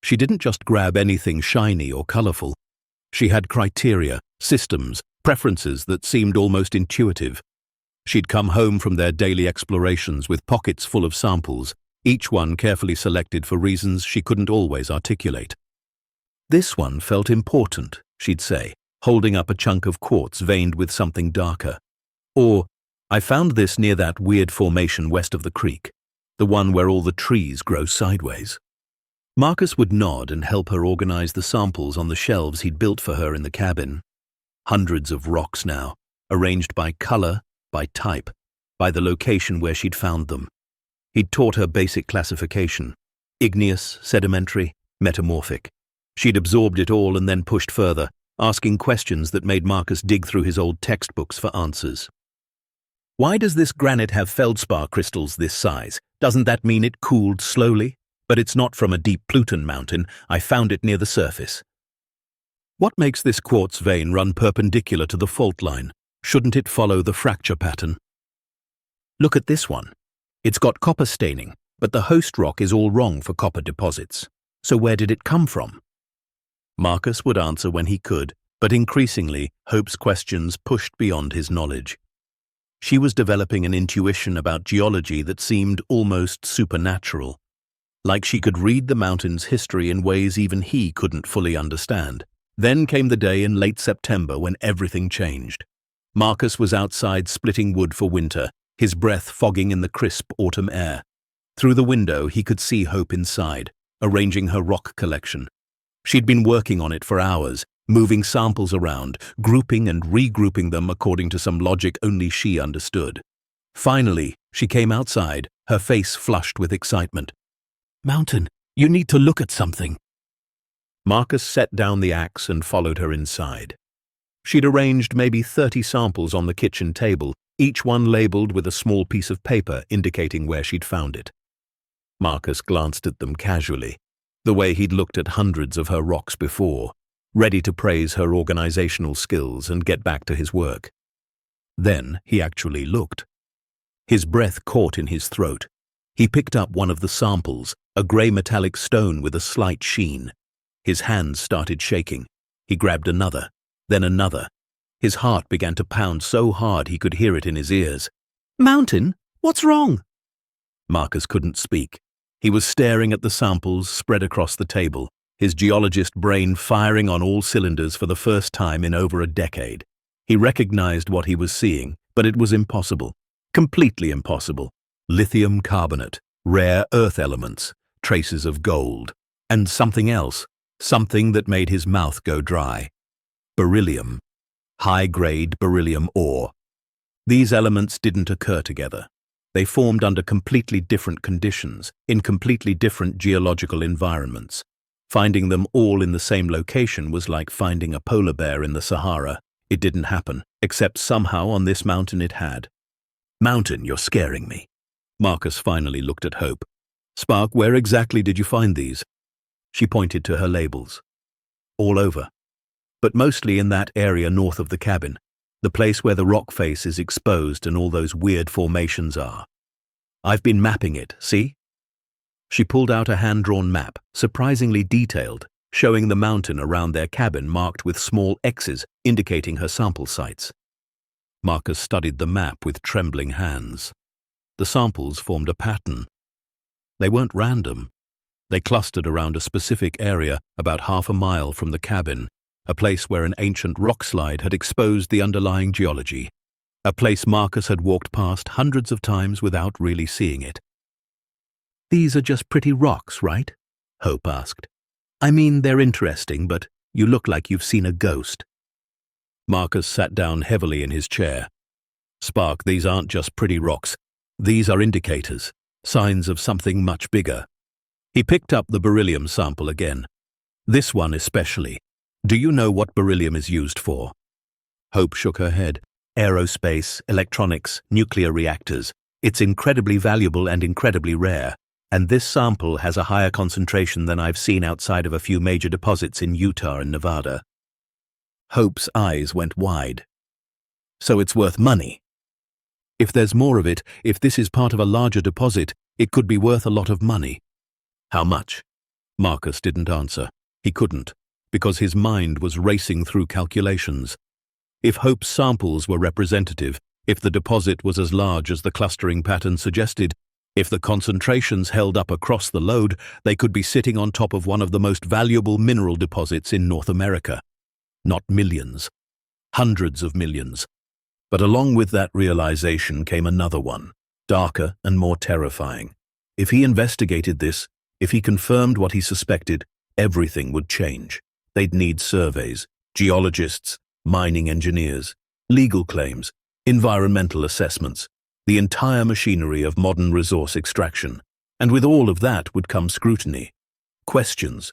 She didn't just grab anything shiny or colorful. She had criteria, systems, preferences that seemed almost intuitive. She'd come home from their daily explorations with pockets full of samples, each one carefully selected for reasons she couldn't always articulate. "This one felt important," she'd say, holding up a chunk of quartz veined with something darker. Or, "I found this near that weird formation west of the creek, the one where all the trees grow sideways." Marcus would nod and help her organize the samples on the shelves he'd built for her in the cabin. Hundreds of rocks now, arranged by color, by type, by the location where she'd found them. He'd taught her basic classification: igneous, sedimentary, metamorphic. She'd absorbed it all and then pushed further, asking questions that made Marcus dig through his old textbooks for answers. "Why does this granite have feldspar crystals this size? Doesn't that mean it cooled slowly? But it's not from a deep Pluton mountain. I found it near the surface." "What makes this quartz vein run perpendicular to the fault line? Shouldn't it follow the fracture pattern?" "Look at this one. It's got copper staining, but the host rock is all wrong for copper deposits. So where did it come from?" Marcus would answer when he could, but increasingly, Hope's questions pushed beyond his knowledge. She was developing an intuition about geology that seemed almost supernatural, like she could read the mountain's history in ways even he couldn't fully understand. Then came the day in late September when everything changed. Marcus was outside splitting wood for winter, his breath fogging in the crisp autumn air. Through the window he could see Hope inside, arranging her rock collection. She'd been working on it for hours, moving samples around, grouping and regrouping them according to some logic only she understood. Finally, she came outside, her face flushed with excitement. "Mountain, you need to look at something." Marcus set down the axe and followed her inside. She'd arranged maybe 30 samples on the kitchen table, each one labeled with a small piece of paper indicating where she'd found it. Marcus glanced at them casually, the way he'd looked at hundreds of her rocks before, ready to praise her organizational skills and get back to his work. Then he actually looked. His breath caught in his throat. He picked up one of the samples, a grey metallic stone with a slight sheen. His hands started shaking. He grabbed another, then another. His heart began to pound so hard he could hear it in his ears. "Mountain, what's wrong?" Marcus couldn't speak. He was staring at the samples spread across the table, his geologist brain firing on all cylinders for the first time in over a decade. He recognized what he was seeing, but it was impossible. Completely impossible. Lithium carbonate, rare earth elements, traces of gold, and something else, something that made his mouth go dry. Beryllium. High-grade beryllium ore. These elements didn't occur together. They formed under completely different conditions, in completely different geological environments. Finding them all in the same location was like finding a polar bear in the Sahara. It didn't happen, except somehow on this mountain it had. "Mountain, you're scaring me." Marcus finally looked at Hope. "Spark, where exactly did you find these?" She pointed to her labels. "All over. But mostly in that area north of the cabin, the place where the rock face is exposed and all those weird formations are. I've been mapping it, see?" She pulled out a hand-drawn map, surprisingly detailed, showing the mountain around their cabin marked with small X's indicating her sample sites. Marcus studied the map with trembling hands. The samples formed a pattern. They weren't random. They clustered around a specific area about half a mile from the cabin, a place where an ancient rock slide had exposed the underlying geology, a place Marcus had walked past hundreds of times without really seeing it. "These are just pretty rocks, right?" Hope asked. "I mean, they're interesting, but you look like you've seen a ghost." Marcus sat down heavily in his chair. "Spark, these aren't just pretty rocks. These are indicators, signs of something much bigger." He picked up the beryllium sample again. "This one especially. Do you know what beryllium is used for?" Hope shook her head. "Aerospace, electronics, nuclear reactors. It's incredibly valuable and incredibly rare. And this sample has a higher concentration than I've seen outside of a few major deposits in Utah and Nevada." Hope's eyes went wide. "So it's worth money?" "If there's more of it, if this is part of a larger deposit, it could be worth a lot of money." "How much?" Marcus didn't answer. He couldn't, because his mind was racing through calculations. If Hope's samples were representative, if the deposit was as large as the clustering pattern suggested, If the concentrations held up across the lode, they could be sitting on top of one of the most valuable mineral deposits in North America. Not millions, hundreds of millions. But along with that realization came another one, darker and more terrifying. If he investigated this, if he confirmed what he suspected, everything would change. They'd need surveys, geologists, mining engineers, legal claims, environmental assessments, the entire machinery of modern resource extraction. And with all of that would come scrutiny, questions,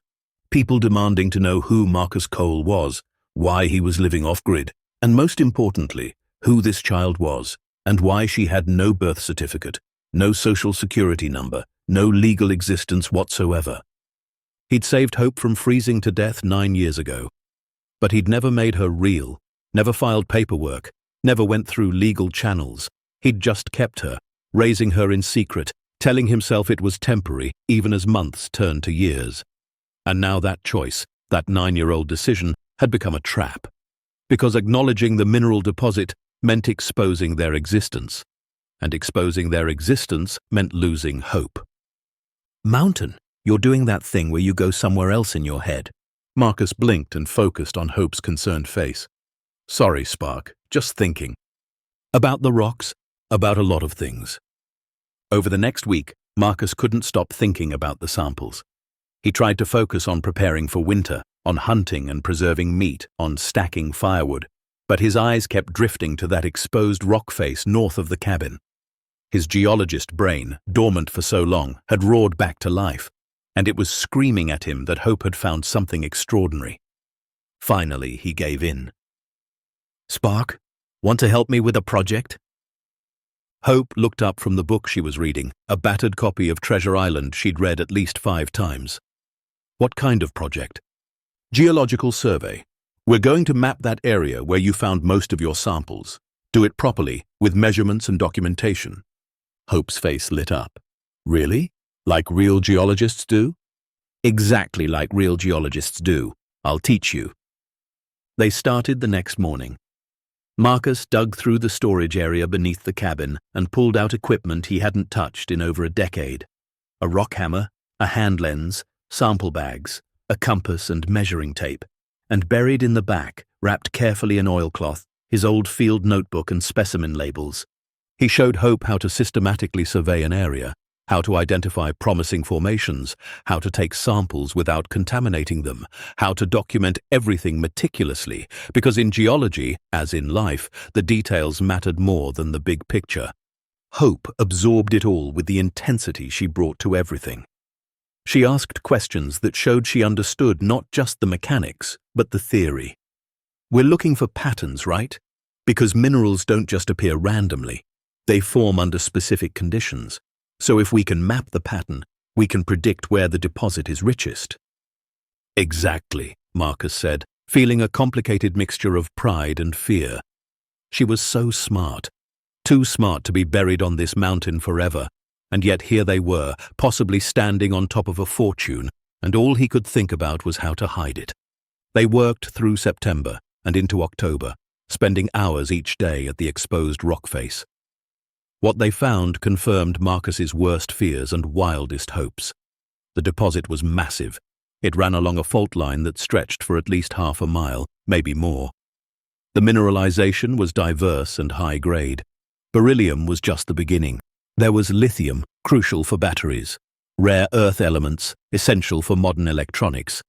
people demanding to know who Marcus Cole was, why he was living off-grid, and most importantly, who this child was, and why she had no birth certificate, no social security number, no legal existence whatsoever. He'd saved Hope from freezing to death 9 years ago. But he'd never made her real, never filed paperwork, never went through legal channels. He'd just kept her, raising her in secret, telling himself it was temporary, even as months turned to years. And now that choice, that 9-year-old decision, had become a trap. Because acknowledging the mineral deposit meant exposing their existence. And exposing their existence meant losing Hope. "Mountain, you're doing that thing where you go somewhere else in your head." Marcus blinked and focused on Hope's concerned face. "Sorry, Spark, just thinking." About the rocks, about a lot of things. Over the next week, Marcus couldn't stop thinking about the samples. He tried to focus on preparing for winter, on hunting and preserving meat, on stacking firewood, but his eyes kept drifting to that exposed rock face north of the cabin. His geologist brain, dormant for so long, had roared back to life, and it was screaming at him that Hope had found something extraordinary. Finally, he gave in. "Spark, want to help me with a project?" Hope looked up from the book she was reading, a battered copy of Treasure Island she'd read at least 5 times. "What kind of project?" "Geological survey. We're going to map that area where you found most of your samples. Do it properly, with measurements and documentation." Hope's face lit up. "Really? Like real geologists do?" "Exactly like real geologists do. I'll teach you." They started the next morning. Marcus dug through the storage area beneath the cabin and pulled out equipment he hadn't touched in over a decade. A rock hammer, a hand lens, sample bags, a compass and measuring tape, and buried in the back, wrapped carefully in oilcloth, his old field notebook and specimen labels. He showed Hope how to systematically survey an area, how to identify promising formations, how to take samples without contaminating them, how to document everything meticulously, because in geology, as in life, the details mattered more than the big picture. Hope absorbed it all with the intensity she brought to everything. She asked questions that showed she understood not just the mechanics, but the theory. "We're looking for patterns, right? Because minerals don't just appear randomly. They form under specific conditions. So if we can map the pattern, we can predict where the deposit is richest." "Exactly," Marcus said, feeling a complicated mixture of pride and fear. She was so smart. Too smart to be buried on this mountain forever, and yet here they were, possibly standing on top of a fortune, and all he could think about was how to hide it. They worked through September and into October, spending hours each day at the exposed rock face. What they found confirmed Marcus's worst fears and wildest hopes. The deposit was massive. It ran along a fault line that stretched for at least half a mile, maybe more. The mineralization was diverse and high grade. Beryllium was just the beginning. There was lithium, crucial for batteries, rare earth elements, essential for modern electronics,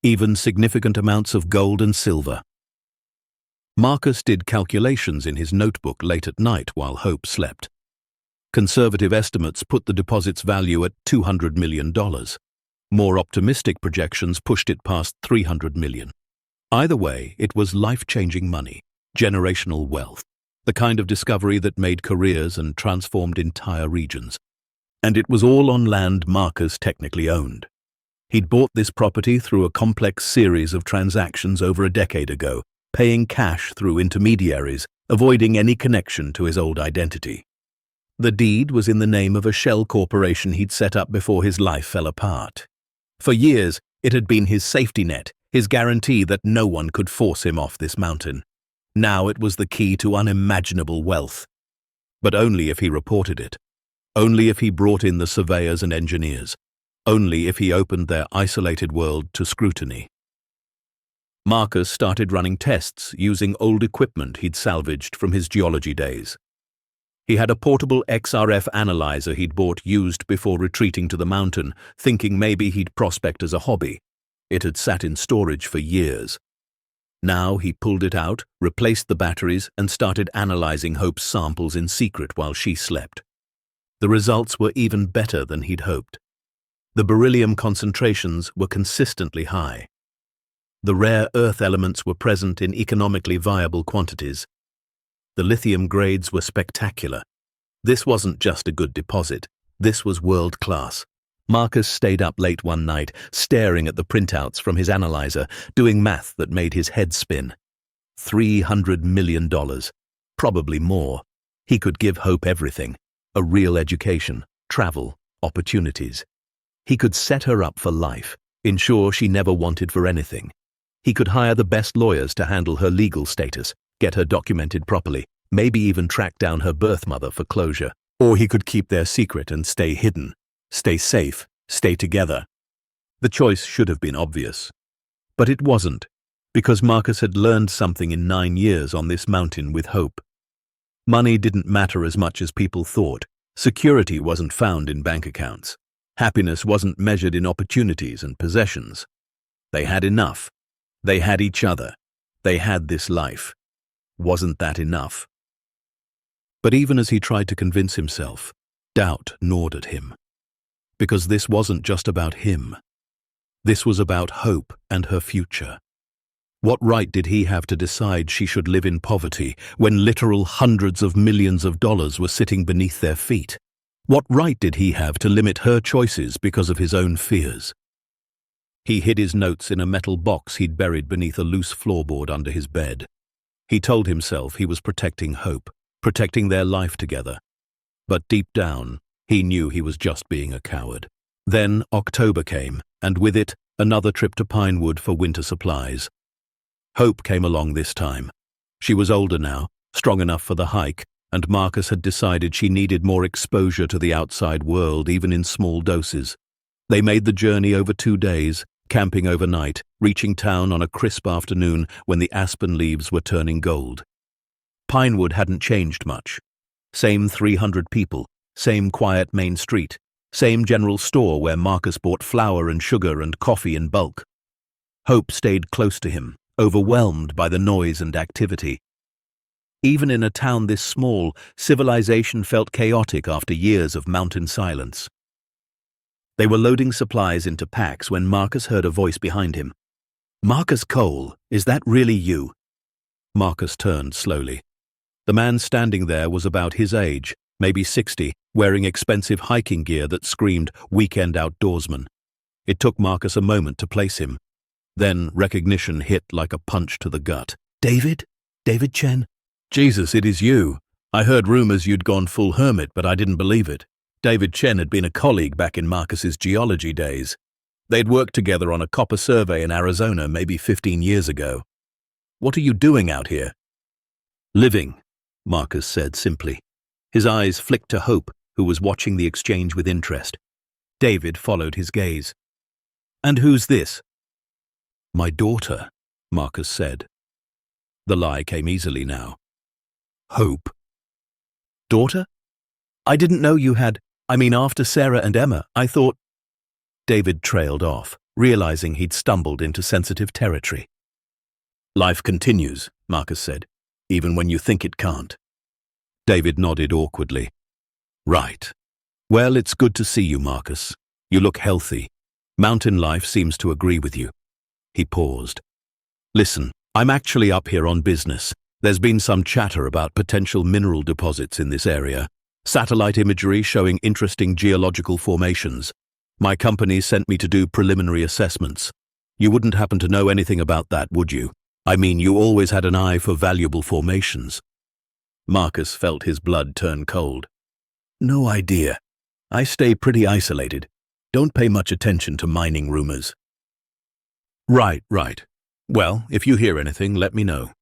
even significant amounts of gold and silver. Marcus did calculations in his notebook late at night while Hope slept. Conservative estimates put the deposit's value at $200 million. More optimistic projections pushed it past $300 million. Either way, it was life-changing money, generational wealth, the kind of discovery that made careers and transformed entire regions. And it was all on land Marcus technically owned. He'd bought this property through a complex series of transactions over a decade ago, paying cash through intermediaries, avoiding any connection to his old identity. The deed was in the name of a shell corporation he'd set up before his life fell apart. For years, it had been his safety net, his guarantee that no one could force him off this mountain. Now it was the key to unimaginable wealth. But only if he reported it. Only if he brought in the surveyors and engineers. Only if he opened their isolated world to scrutiny. Marcus started running tests using old equipment he'd salvaged from his geology days. He had a portable XRF analyzer he'd bought used before retreating to the mountain, thinking maybe he'd prospect as a hobby. It had sat in storage for years. Now he pulled it out, replaced the batteries, and started analyzing Hope's samples in secret while she slept. The results were even better than he'd hoped. The beryllium concentrations were consistently high. The rare earth elements were present in economically viable quantities. The lithium grades were spectacular. This wasn't just a good deposit. This was world-class. Marcus stayed up late one night, staring at the printouts from his analyzer, doing math that made his head spin. $300 million. Probably more. He could give Hope everything. A real education, travel, opportunities. He could set her up for life, ensure she never wanted for anything. He could hire the best lawyers to handle her legal status, get her documented properly, maybe even track down her birth mother for closure. Or he could keep their secret and stay hidden, stay safe, stay together. The choice should have been obvious. But it wasn't, because Marcus had learned something in 9 years on this mountain with Hope. Money didn't matter as much as people thought. Security wasn't found in bank accounts. Happiness wasn't measured in opportunities and possessions. They had enough. They had each other. They had this life. Wasn't that enough? But even as he tried to convince himself, doubt gnawed at him. Because this wasn't just about him. This was about Hope and her future. What right did he have to decide she should live in poverty when literal hundreds of millions of dollars were sitting beneath their feet? What right did he have to limit her choices because of his own fears? He hid his notes in a metal box he'd buried beneath a loose floorboard under his bed. He told himself he was protecting Hope, protecting their life together. But deep down, he knew he was just being a coward. Then October came, and with it, another trip to Pinewood for winter supplies. Hope came along this time. She was older now, strong enough for the hike, and Marcus had decided she needed more exposure to the outside world, even in small doses. They made the journey over 2 days, camping overnight, reaching town on a crisp afternoon when the aspen leaves were turning gold. Pinewood hadn't changed much. Same 300 people, same quiet main street, same general store where Marcus bought flour and sugar and coffee in bulk. Hope stayed close to him, overwhelmed by the noise and activity. Even in a town this small, civilization felt chaotic after years of mountain silence. They were loading supplies into packs when Marcus heard a voice behind him. "Marcus Cole, is that really you?" Marcus turned slowly. The man standing there was about his age, maybe 60, wearing expensive hiking gear that screamed weekend outdoorsman. It took Marcus a moment to place him. Then recognition hit like a punch to the gut. "David? David Chen?" "Jesus, it is you. I heard rumors you'd gone full hermit, but I didn't believe it." David Chen had been a colleague back in Marcus's geology days. They'd worked together on a copper survey in Arizona maybe 15 years ago. "What are you doing out here?" "Living," Marcus said simply. His eyes flicked to Hope, who was watching the exchange with interest. David followed his gaze. "And who's this?" "My daughter," Marcus said. The lie came easily now. "Hope." "Daughter? I didn't know you had. After Sarah and Emma, I thought—" David trailed off, realizing he'd stumbled into sensitive territory. "Life continues," Marcus said, "even when you think it can't." David nodded awkwardly. "Right. Well, it's good to see you, Marcus. You look healthy. Mountain life seems to agree with you." He paused. "Listen, I'm actually up here on business. There's been some chatter about potential mineral deposits in this area. Satellite imagery showing interesting geological formations. My company sent me to do preliminary assessments. You wouldn't happen to know anything about that, would you? You always had an eye for valuable formations." Marcus felt his blood turn cold. "No idea. I stay pretty isolated. Don't pay much attention to mining rumors." Right. Well, if you hear anything, let me know.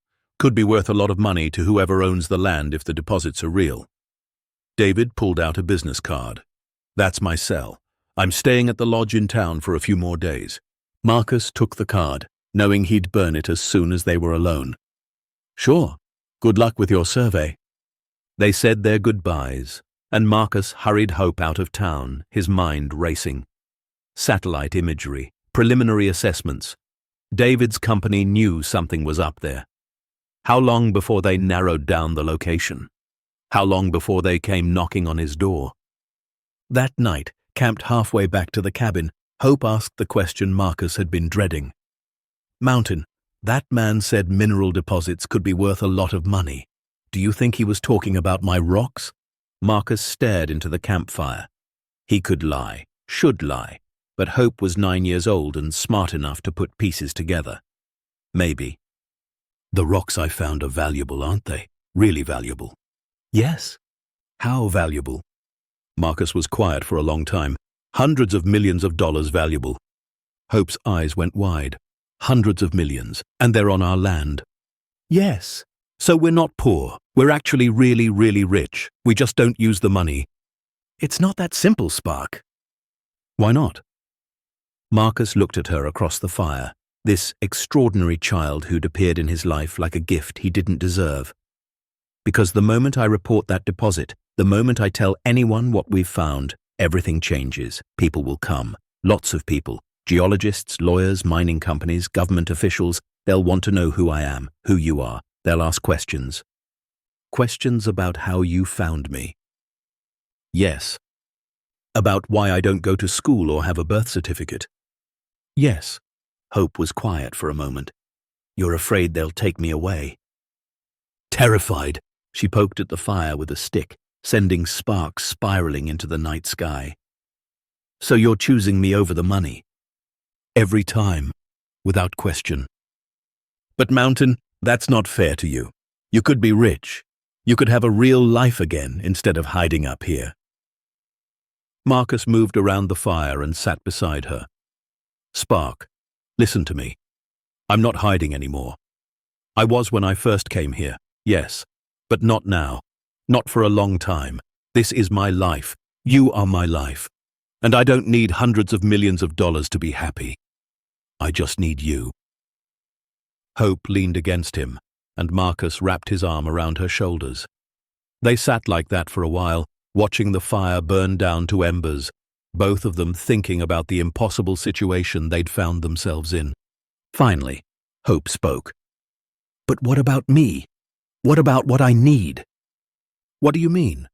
Could be worth a lot of money to whoever owns the land if the deposits are real." David pulled out a business card. That's my cell. I'm staying at the lodge in town for a few more days. Marcus took the card, knowing he'd burn it as soon as they were alone. Sure. Good luck with your survey. They said their goodbyes, and Marcus hurried Hope out of town, his mind racing. Satellite imagery, preliminary assessments. David's company knew something was up there. How long before they narrowed down the location? How long before they came knocking on his door? That night, camped halfway back to the cabin, Hope asked the question Marcus had been dreading. Mountain, that man said mineral deposits could be worth a lot of money. Do you think he was talking about my rocks? Marcus stared into the campfire. He could lie, should lie, but Hope was 9 years old and smart enough to put pieces together. Maybe. The rocks I found are valuable, aren't they? Really valuable. Yes. How valuable? Marcus was quiet for a long time. Hundreds of millions of dollars valuable. Hope's eyes went wide. Hundreds of millions, and they're on our land. Yes. So we're not poor. We're actually really, really rich. We just don't use the money. It's not that simple, Spark. Why not? Marcus looked at her across the fire, this extraordinary child who'd appeared in his life like a gift he didn't deserve. Because the moment I report that deposit, the moment I tell anyone what we've found, everything changes. People will come. Lots of people. Geologists, lawyers, mining companies, government officials. They'll want to know who I am, who you are. They'll ask questions. Questions about how you found me. Yes. About why I don't go to school or have a birth certificate. Yes. Hope was quiet for a moment. You're afraid they'll take me away. Terrified, she poked at the fire with a stick, sending sparks spiraling into the night sky. So you're choosing me over the money? Every time, without question. But Mountain, that's not fair to you. You could be rich. You could have a real life again instead of hiding up here. Marcus moved around the fire and sat beside her. Spark, listen to me. I'm not hiding anymore. I was when I first came here, yes, but not now. Not for a long time. This is my life. You are my life. And I don't need hundreds of millions of dollars to be happy. I just need you. Hope leaned against him, and Marcus wrapped his arm around her shoulders. They sat like that for a while, watching the fire burn down to embers, both of them thinking about the impossible situation they'd found themselves in. Finally, Hope spoke. But what about me? What about what I need? What do you mean?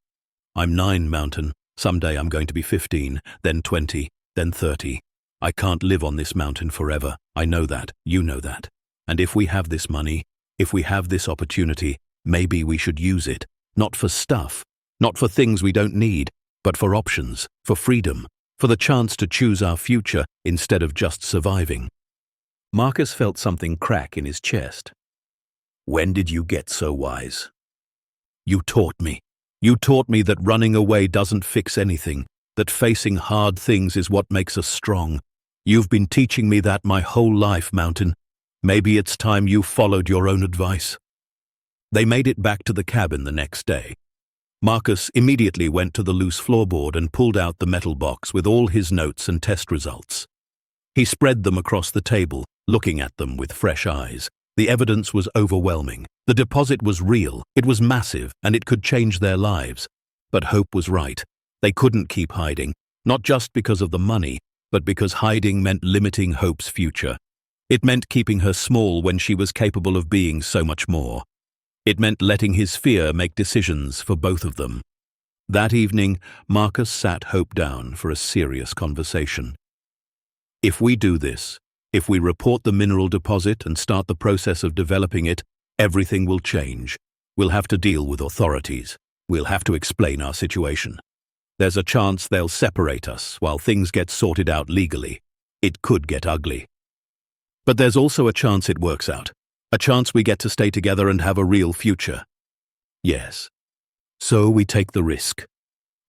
I'm 9, Mountain. Someday I'm going to be 15, then 20, then 30. I can't live on this mountain forever. I know that. You know that. And if we have this money, if we have this opportunity, maybe we should use it. Not for stuff, not for things we don't need, but for options, for freedom, for the chance to choose our future instead of just surviving. Marcus felt something crack in his chest. When did you get so wise? You taught me. You taught me that running away doesn't fix anything, that facing hard things is what makes us strong. You've been teaching me that my whole life, Mountain. Maybe it's time you followed your own advice. They made it back to the cabin the next day. Marcus immediately went to the loose floorboard and pulled out the metal box with all his notes and test results. He spread them across the table, looking at them with fresh eyes. The evidence was overwhelming. The deposit was real, it was massive, and it could change their lives. But Hope was right. They couldn't keep hiding, not just because of the money, but because hiding meant limiting Hope's future. It meant keeping her small when she was capable of being so much more. It meant letting his fear make decisions for both of them. That evening, Marcus sat Hope down for a serious conversation. If we do this, if we report the mineral deposit and start the process of developing it, everything will change. We'll have to deal with authorities. We'll have to explain our situation. There's a chance they'll separate us while things get sorted out legally. It could get ugly. But there's also a chance it works out. A chance we get to stay together and have a real future. Yes. So we take the risk.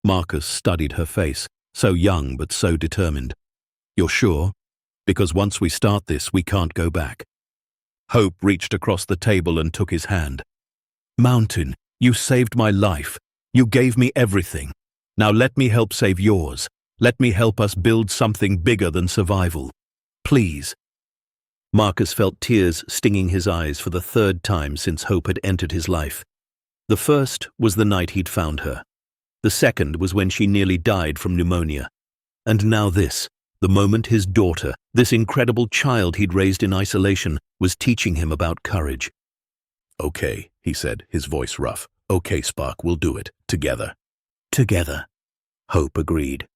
Marcus studied her face, so young but so determined. You're sure? Because once we start this, we can't go back. Hope reached across the table and took his hand. Mountain, you saved my life. You gave me everything. Now let me help save yours. Let me help us build something bigger than survival. Please." Marcus felt tears stinging his eyes for the third time since Hope had entered his life. The first was the night he'd found her. The second was when she nearly died from pneumonia. And now this, the moment his daughter, this incredible child he'd raised in isolation, was teaching him about courage. "Okay," he said, his voice rough. "Okay, Spark, we'll do it. Together." "Together," Hope agreed.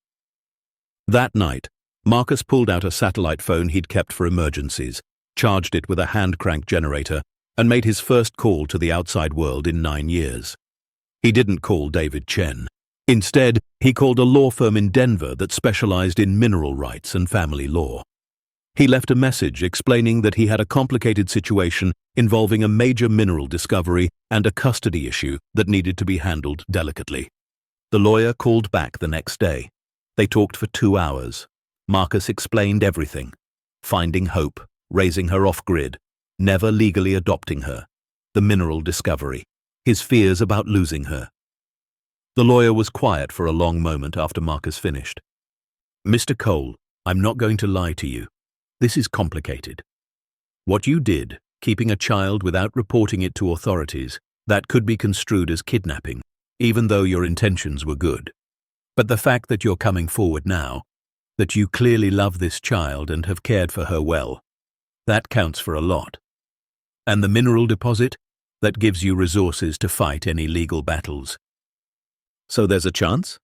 That night, Marcus pulled out a satellite phone he'd kept for emergencies, charged it with a hand-crank generator, and made his first call to the outside world in 9 years. He didn't call David Chen. Instead, he called a law firm in Denver that specialized in mineral rights and family law. He left a message explaining that he had a complicated situation involving a major mineral discovery and a custody issue that needed to be handled delicately. The lawyer called back the next day. They talked for 2 hours. Marcus explained everything: finding Hope, raising her off-grid, never legally adopting her, the mineral discovery, his fears about losing her. The lawyer was quiet for a long moment after Marcus finished. "Mr. Cole, I'm not going to lie to you. This is complicated. What you did, keeping a child without reporting it to authorities, that could be construed as kidnapping, even though your intentions were good. But the fact that you're coming forward now, that you clearly love this child and have cared for her well, that counts for a lot. And the mineral deposit, that gives you resources to fight any legal battles. So there's a chance?"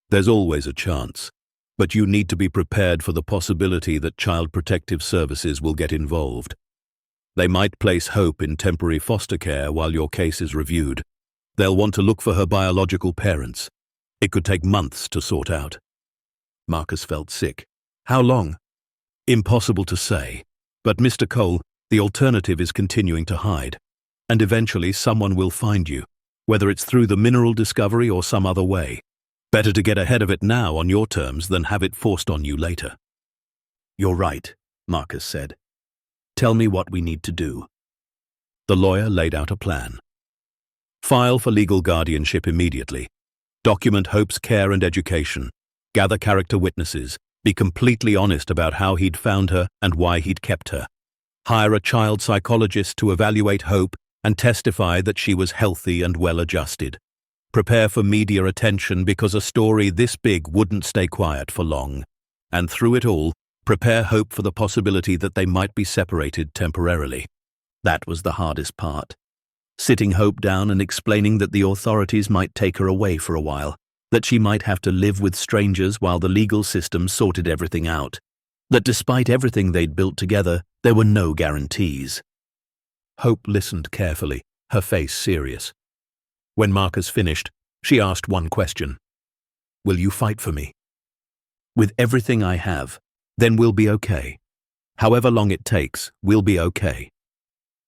"There's always a chance, but you need to be prepared for the possibility that Child Protective Services will get involved. They might place Hope in temporary foster care while your case is reviewed. They'll want to look for her biological parents. It could take months to sort out." Marcus felt sick. "How long?" "Impossible to say. But Mr. Cole, the alternative is continuing to hide. And eventually someone will find you, whether it's through the mineral discovery or some other way. Better to get ahead of it now on your terms than have it forced on you later." "You're right," Marcus said. "Tell me what we need to do." The lawyer laid out a plan. "File for legal guardianship immediately. Document Hope's care and education. Gather character witnesses. Be completely honest about how he'd found her and why he'd kept her. Hire a child psychologist to evaluate Hope and testify that she was healthy and well-adjusted. Prepare for media attention because a story this big wouldn't stay quiet for long. And through it all, prepare Hope for the possibility that they might be separated temporarily." That was the hardest part. Sitting Hope down and explaining that the authorities might take her away for a while, that she might have to live with strangers while the legal system sorted everything out, that despite everything they'd built together, there were no guarantees. Hope listened carefully, her face serious. When Marcus finished, she asked one question. "Will you fight for me?" "With everything I have, then we'll be okay. However long it takes, we'll be okay."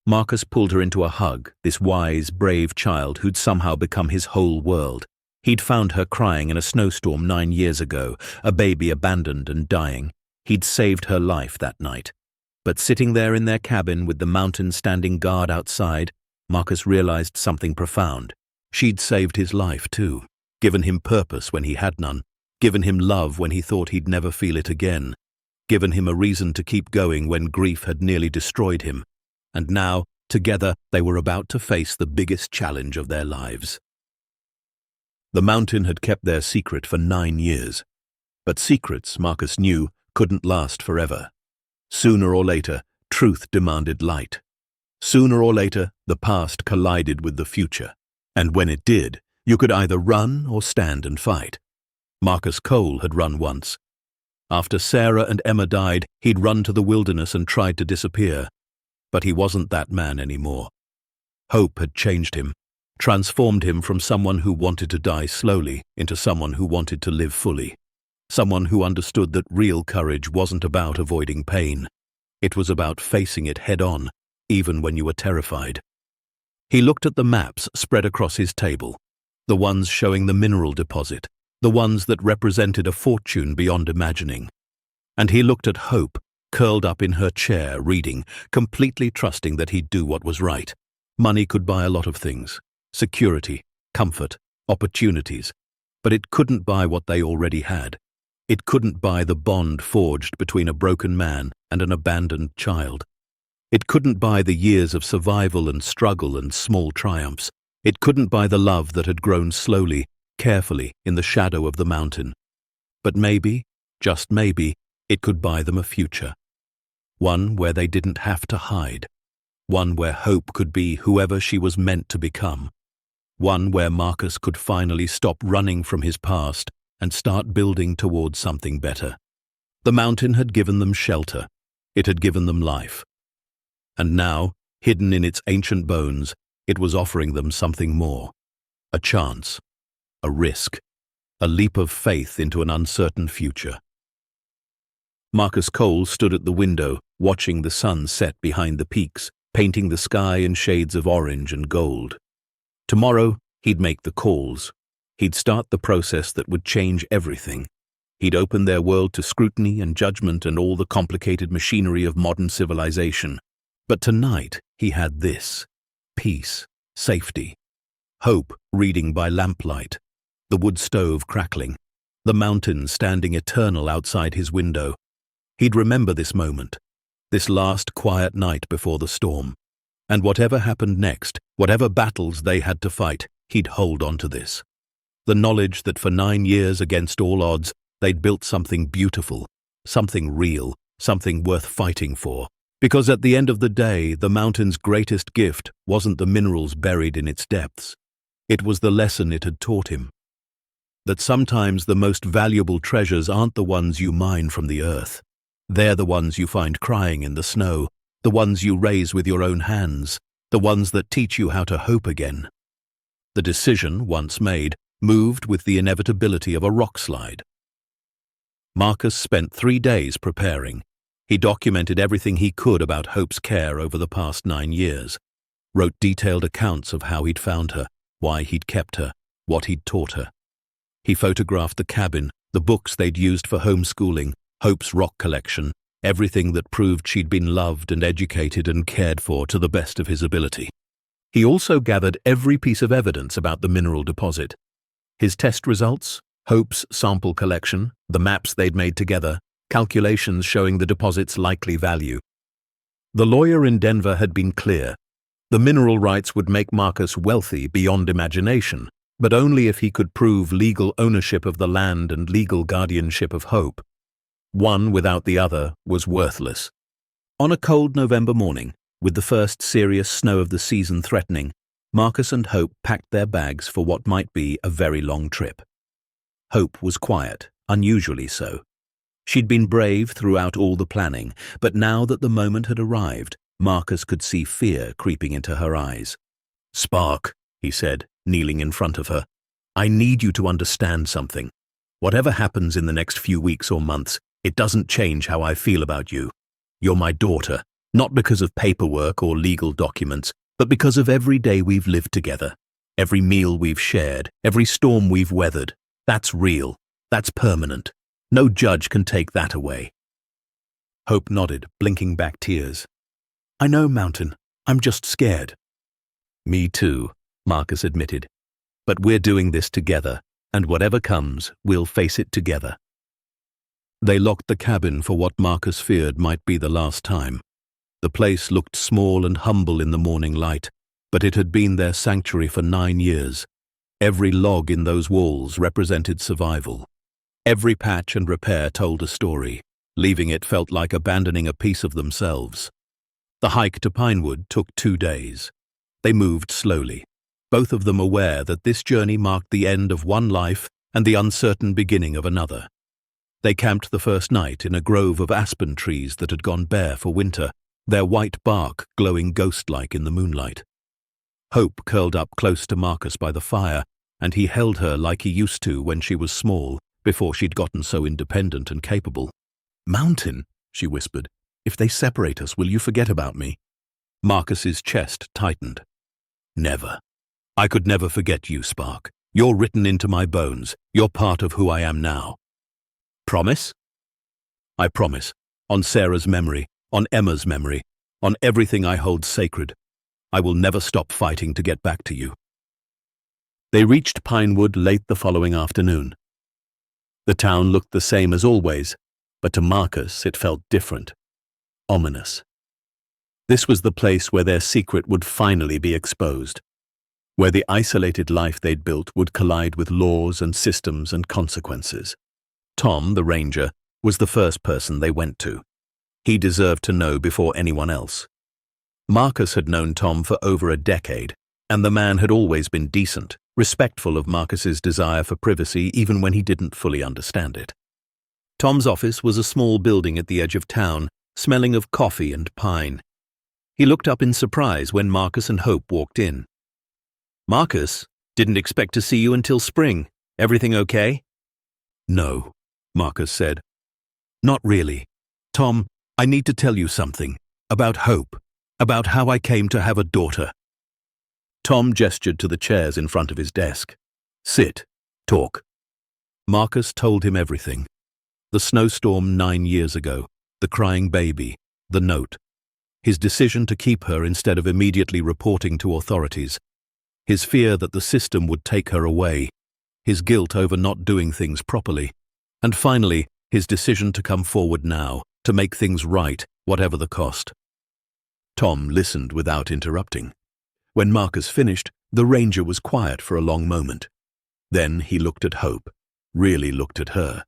Marcus pulled her into a hug, this wise, brave child who'd somehow become his whole world. He'd found her crying in a snowstorm 9 years ago, a baby abandoned and dying. He'd saved her life that night. But sitting there in their cabin with the mountain standing guard outside, Marcus realized something profound. She'd saved his life too, given him purpose when he had none, given him love when he thought he'd never feel it again, given him a reason to keep going when grief had nearly destroyed him. And now, together, they were about to face the biggest challenge of their lives. The mountain had kept their secret for 9 years. But secrets, Marcus knew, couldn't last forever. Sooner or later, truth demanded light. Sooner or later, the past collided with the future. And when it did, you could either run or stand and fight. Marcus Cole had run once. After Sarah and Emma died, he'd run to the wilderness and tried to disappear. But he wasn't that man anymore. Hope had changed him, transformed him from someone who wanted to die slowly into someone who wanted to live fully. Someone who understood that real courage wasn't about avoiding pain. It was about facing it head-on, even when you were terrified. He looked at the maps spread across his table, the ones showing the mineral deposit, the ones that represented a fortune beyond imagining. And he looked at Hope, curled up in her chair, reading, completely trusting that he'd do what was right. Money could buy a lot of things: security, comfort, opportunities, but it couldn't buy what they already had. It couldn't buy the bond forged between a broken man and an abandoned child. It couldn't buy the years of survival and struggle and small triumphs. It couldn't buy the love that had grown slowly, carefully, in the shadow of the mountain. But maybe, just maybe, it could buy them a future. One where they didn't have to hide. One where Hope could be whoever she was meant to become. One where Marcus could finally stop running from his past and start building towards something better. The mountain had given them shelter. It had given them life. And now, hidden in its ancient bones, it was offering them something more. A chance. A risk. A leap of faith into an uncertain future. Marcus Cole stood at the window, watching the sun set behind the peaks, painting the sky in shades of orange and gold. Tomorrow, he'd make the calls. He'd start the process that would change everything. He'd open their world to scrutiny and judgment and all the complicated machinery of modern civilization. But tonight, he had this: peace, safety, hope reading by lamplight, the wood stove crackling, the mountains standing eternal outside his window. He'd remember this moment, this last quiet night before the storm. And whatever happened next, whatever battles they had to fight, he'd hold on to this. The knowledge that for 9 years against all odds, they'd built something beautiful, something real, something worth fighting for. Because at the end of the day, the mountain's greatest gift wasn't the minerals buried in its depths. It was the lesson it had taught him. That sometimes the most valuable treasures aren't the ones you mine from the earth. They're the ones you find crying in the snow, the ones you raise with your own hands, the ones that teach you how to hope again. The decision, once made, moved with the inevitability of a rock slide. Marcus spent 3 days preparing. He documented everything he could about Hope's care over the past 9 years, wrote detailed accounts of how he'd found her, why he'd kept her, what he'd taught her. He photographed the cabin, the books they'd used for homeschooling, Hope's rock collection, everything that proved she'd been loved and educated and cared for to the best of his ability. He also gathered every piece of evidence about the mineral deposit. His test results, Hope's sample collection, the maps they'd made together, calculations showing the deposit's likely value. The lawyer in Denver had been clear. The mineral rights would make Marcus wealthy beyond imagination, but only if he could prove legal ownership of the land and legal guardianship of Hope. One without the other was worthless. On a cold November morning, with the first serious snow of the season threatening, Marcus and Hope packed their bags for what might be a very long trip. Hope was quiet, unusually so. She'd been brave throughout all the planning, but now that the moment had arrived, Marcus could see fear creeping into her eyes. "Spark," he said, kneeling in front of her, "I need you to understand something. Whatever happens in the next few weeks or months, it doesn't change how I feel about you. You're my daughter, not because of paperwork or legal documents, but because of every day we've lived together, every meal we've shared, every storm we've weathered. That's real. That's permanent. No judge can take that away." Hope nodded, blinking back tears. "I know, Mountain. I'm just scared." "Me too," Marcus admitted. "But we're doing this together, and whatever comes, we'll face it together." They locked the cabin for what Marcus feared might be the last time. The place looked small and humble in the morning light, but it had been their sanctuary for 9 years. Every log in those walls represented survival. Every patch and repair told a story. Leaving it felt like abandoning a piece of themselves. The hike to Pinewood took 2 days. They moved slowly, both of them aware that this journey marked the end of one life and the uncertain beginning of another. They camped the first night in a grove of aspen trees that had gone bare for winter, their white bark glowing ghost-like in the moonlight. Hope curled up close to Marcus by the fire, and he held her like he used to when she was small, before she'd gotten so independent and capable. "Mountain," she whispered, "if they separate us, will you forget about me?" Marcus's chest tightened. "Never. I could never forget you, Spark. You're written into my bones. You're part of who I am now." "Promise?" "I promise. On Sarah's memory, on Emma's memory, on everything I hold sacred. I will never stop fighting to get back to you." They reached Pinewood late the following afternoon. The town looked the same as always, but to Marcus it felt different, ominous. This was the place where their secret would finally be exposed, where the isolated life they'd built would collide with laws and systems and consequences. Tom, the ranger, was the first person they went to. He deserved to know before anyone else. Marcus had known Tom for over a decade, and the man had always been decent, respectful of Marcus's desire for privacy even when he didn't fully understand it. Tom's office was a small building at the edge of town, smelling of coffee and pine. He looked up in surprise when Marcus and Hope walked in. "Marcus, didn't expect to see you until spring. Everything okay?" "No," Marcus said. "Not really. Tom, I need to tell you something. About Hope. About how I came to have a daughter." Tom gestured to the chairs in front of his desk. "Sit. Talk." Marcus told him everything. The snowstorm 9 years ago, the crying baby, the note, his decision to keep her instead of immediately reporting to authorities, his fear that the system would take her away, his guilt over not doing things properly, and finally, his decision to come forward now, to make things right, whatever the cost. Tom listened without interrupting. When Marcus finished, the ranger was quiet for a long moment. Then he looked at Hope, really looked at her.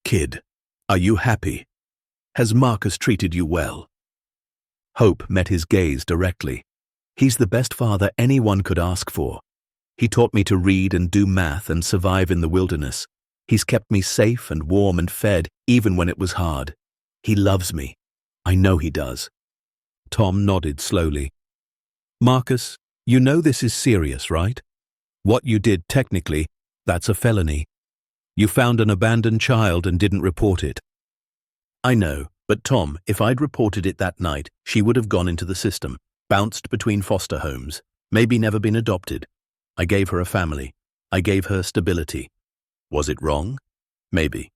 "Kid, are you happy? Has Marcus treated you well?" Hope met his gaze directly. "He's the best father anyone could ask for. He taught me to read and do math and survive in the wilderness. He's kept me safe and warm and fed even when it was hard. He loves me. I know he does." Tom nodded slowly. "Marcus, you know this is serious, right? What you did technically, that's a felony. You found an abandoned child and didn't report it." "I know, but Tom, if I'd reported it that night, she would have gone into the system, bounced between foster homes, maybe never been adopted. I gave her a family. I gave her stability. Was it wrong? Maybe.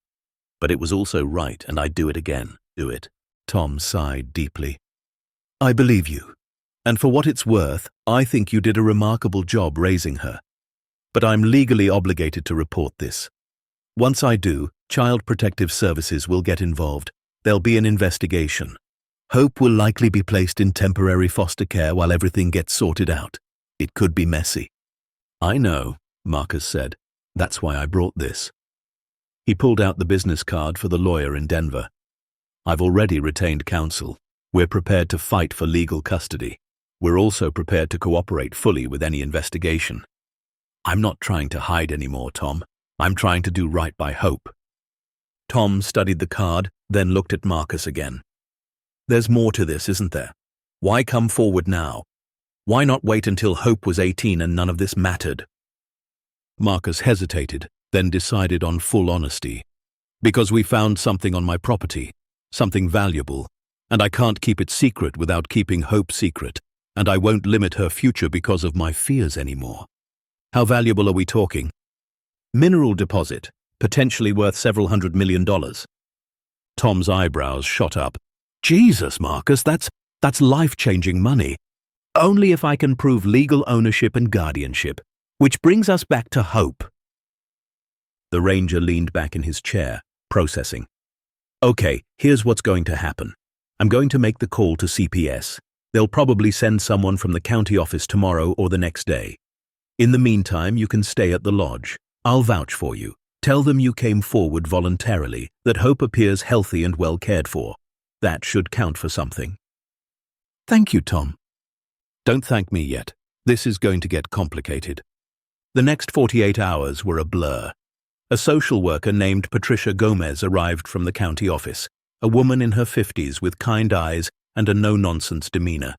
But it was also right, and I'd do it again. Do it." Tom sighed deeply. "I believe you. And for what it's worth, I think you did a remarkable job raising her. But I'm legally obligated to report this. Once I do, Child Protective Services will get involved. There'll be an investigation. Hope will likely be placed in temporary foster care while everything gets sorted out. It could be messy." "I know," Marcus said. "That's why I brought this." He pulled out the business card for the lawyer in Denver. "I've already retained counsel. We're prepared to fight for legal custody. We're also prepared to cooperate fully with any investigation. I'm not trying to hide anymore, Tom. I'm trying to do right by Hope." Tom studied the card, then looked at Marcus again. "There's more to this, isn't there? Why come forward now? Why not wait until Hope was 18 and none of this mattered?" Marcus hesitated, then decided on full honesty. "Because we found something on my property, something valuable, and I can't keep it secret without keeping Hope secret, and I won't limit her future because of my fears anymore." "How valuable are we talking?" "Mineral deposit, potentially worth several $100 million. Tom's eyebrows shot up. "Jesus, Marcus, that's life-changing money. Only if I can prove legal ownership and guardianship, which brings us back to Hope." The ranger leaned back in his chair, processing. "Okay, here's what's going to happen. I'm going to make the call to CPS. They'll probably send someone from the county office tomorrow or the next day. In the meantime, you can stay at the lodge. I'll vouch for you. Tell them you came forward voluntarily, that Hope appears healthy and well cared for. That should count for something." "Thank you, Tom." "Don't thank me yet. This is going to get complicated." The next 48 hours were a blur. A social worker named Patricia Gomez arrived from the county office, a woman in her 50s with kind eyes and a no-nonsense demeanor.